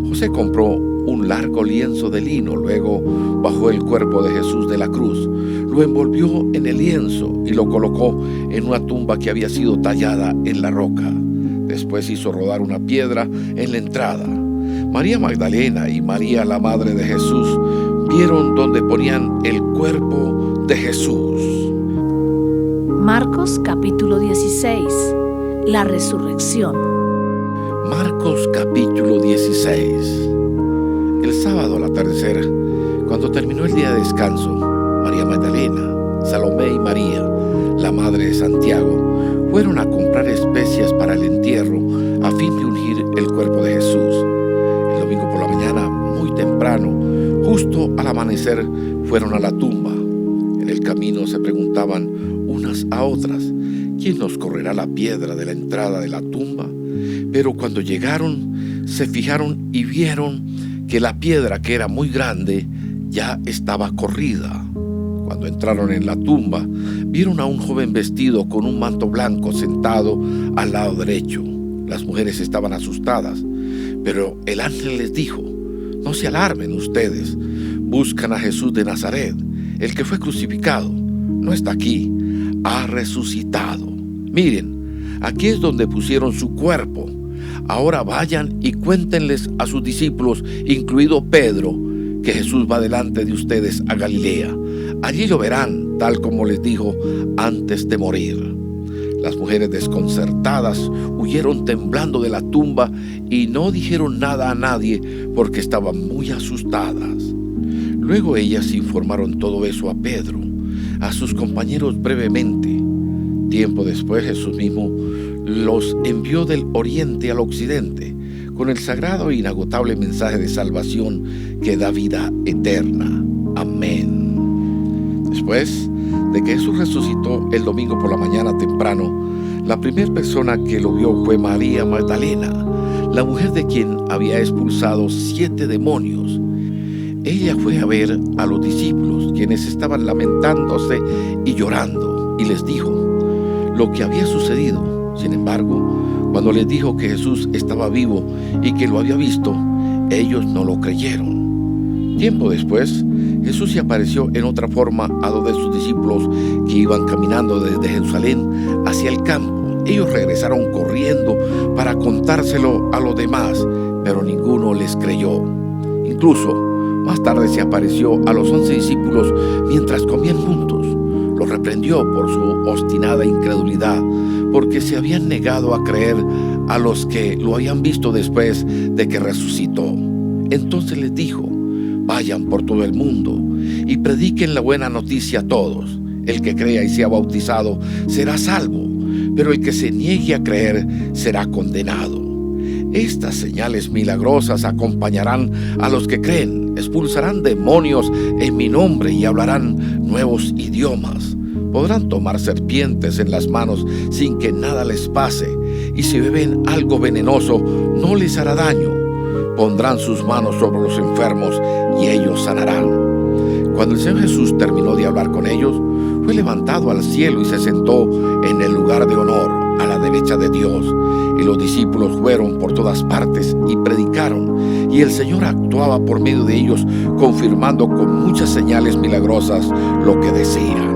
José compró un largo lienzo de lino, luego bajó el cuerpo de Jesús de la cruz, lo envolvió en el lienzo y lo colocó en una tumba que había sido tallada en la roca. Después hizo rodar una piedra en la entrada. María Magdalena y María, la madre de Jesús, vieron donde ponían el cuerpo de Jesús. Marcos capítulo 16. La resurrección. Marcos capítulo 16. El sábado al atardecer, cuando terminó el día de descanso, María Magdalena, Salomé y María, la madre de Santiago, fueron a comprar especias para el entierro a fin de ungir el cuerpo de Jesús. El domingo por la mañana, muy temprano, justo al amanecer, fueron a la tumba. En el camino se preguntaban unas a otras: ¿quién nos correrá la piedra de la entrada de la tumba? Pero cuando llegaron, se fijaron y vieron que la piedra, que era muy grande, ya estaba corrida. Cuando entraron en la tumba, vieron a un joven vestido con un manto blanco sentado al lado derecho. Las mujeres estaban asustadas, pero el ángel les dijo: no se alarmen ustedes, Buscan a Jesús de Nazaret, el que fue crucificado. No está aquí, ha resucitado. Miren, aquí es donde pusieron su cuerpo. Ahora vayan y cuéntenles a sus discípulos, incluido Pedro, que Jesús va delante de ustedes a Galilea. Allí lo verán, tal como les dijo antes de morir. Las mujeres desconcertadas huyeron temblando de la tumba y no dijeron nada a nadie porque estaban muy asustadas. Luego ellas informaron todo eso a Pedro, a sus compañeros brevemente. Tiempo después Jesús mismo los envió del oriente al occidente con el sagrado e inagotable mensaje de salvación que da vida eterna. Amén. Después de que Jesús resucitó el domingo por la mañana temprano, la primera persona que lo vio fue María Magdalena, la mujer de quien había expulsado 7 demonios. Ella fue a ver a los discípulos, quienes estaban lamentándose y llorando, y les dijo lo que había sucedido. Sin embargo, cuando les dijo que Jesús estaba vivo y que lo había visto, ellos no lo creyeron. Tiempo después, Jesús se apareció en otra forma a 2 de sus discípulos que iban caminando desde Jerusalén hacia el campo. Ellos regresaron corriendo para contárselo a los demás, pero ninguno les creyó. Incluso, más tarde se apareció a los 11 discípulos mientras comían juntos. Los reprendió por su obstinada incredulidad, porque se habían negado a creer a los que lo habían visto después de que resucitó. Entonces les dijo: vayan por todo el mundo y prediquen la buena noticia a todos. El que crea y sea bautizado será salvo, pero el que se niegue a creer será condenado. Estas señales milagrosas acompañarán a los que creen. Expulsarán demonios en mi nombre y hablarán nuevos idiomas. Podrán tomar serpientes en las manos sin que nada les pase, y si beben algo venenoso no les hará daño. Pondrán sus manos sobre los enfermos y ellos sanarán. Cuando el Señor Jesús terminó de hablar con ellos, fue levantado al cielo y se sentó en el lugar de honor a la derecha de Dios. Y los discípulos fueron por todas partes y predicaron, y el Señor actuaba por medio de ellos, confirmando con muchas señales milagrosas lo que decía.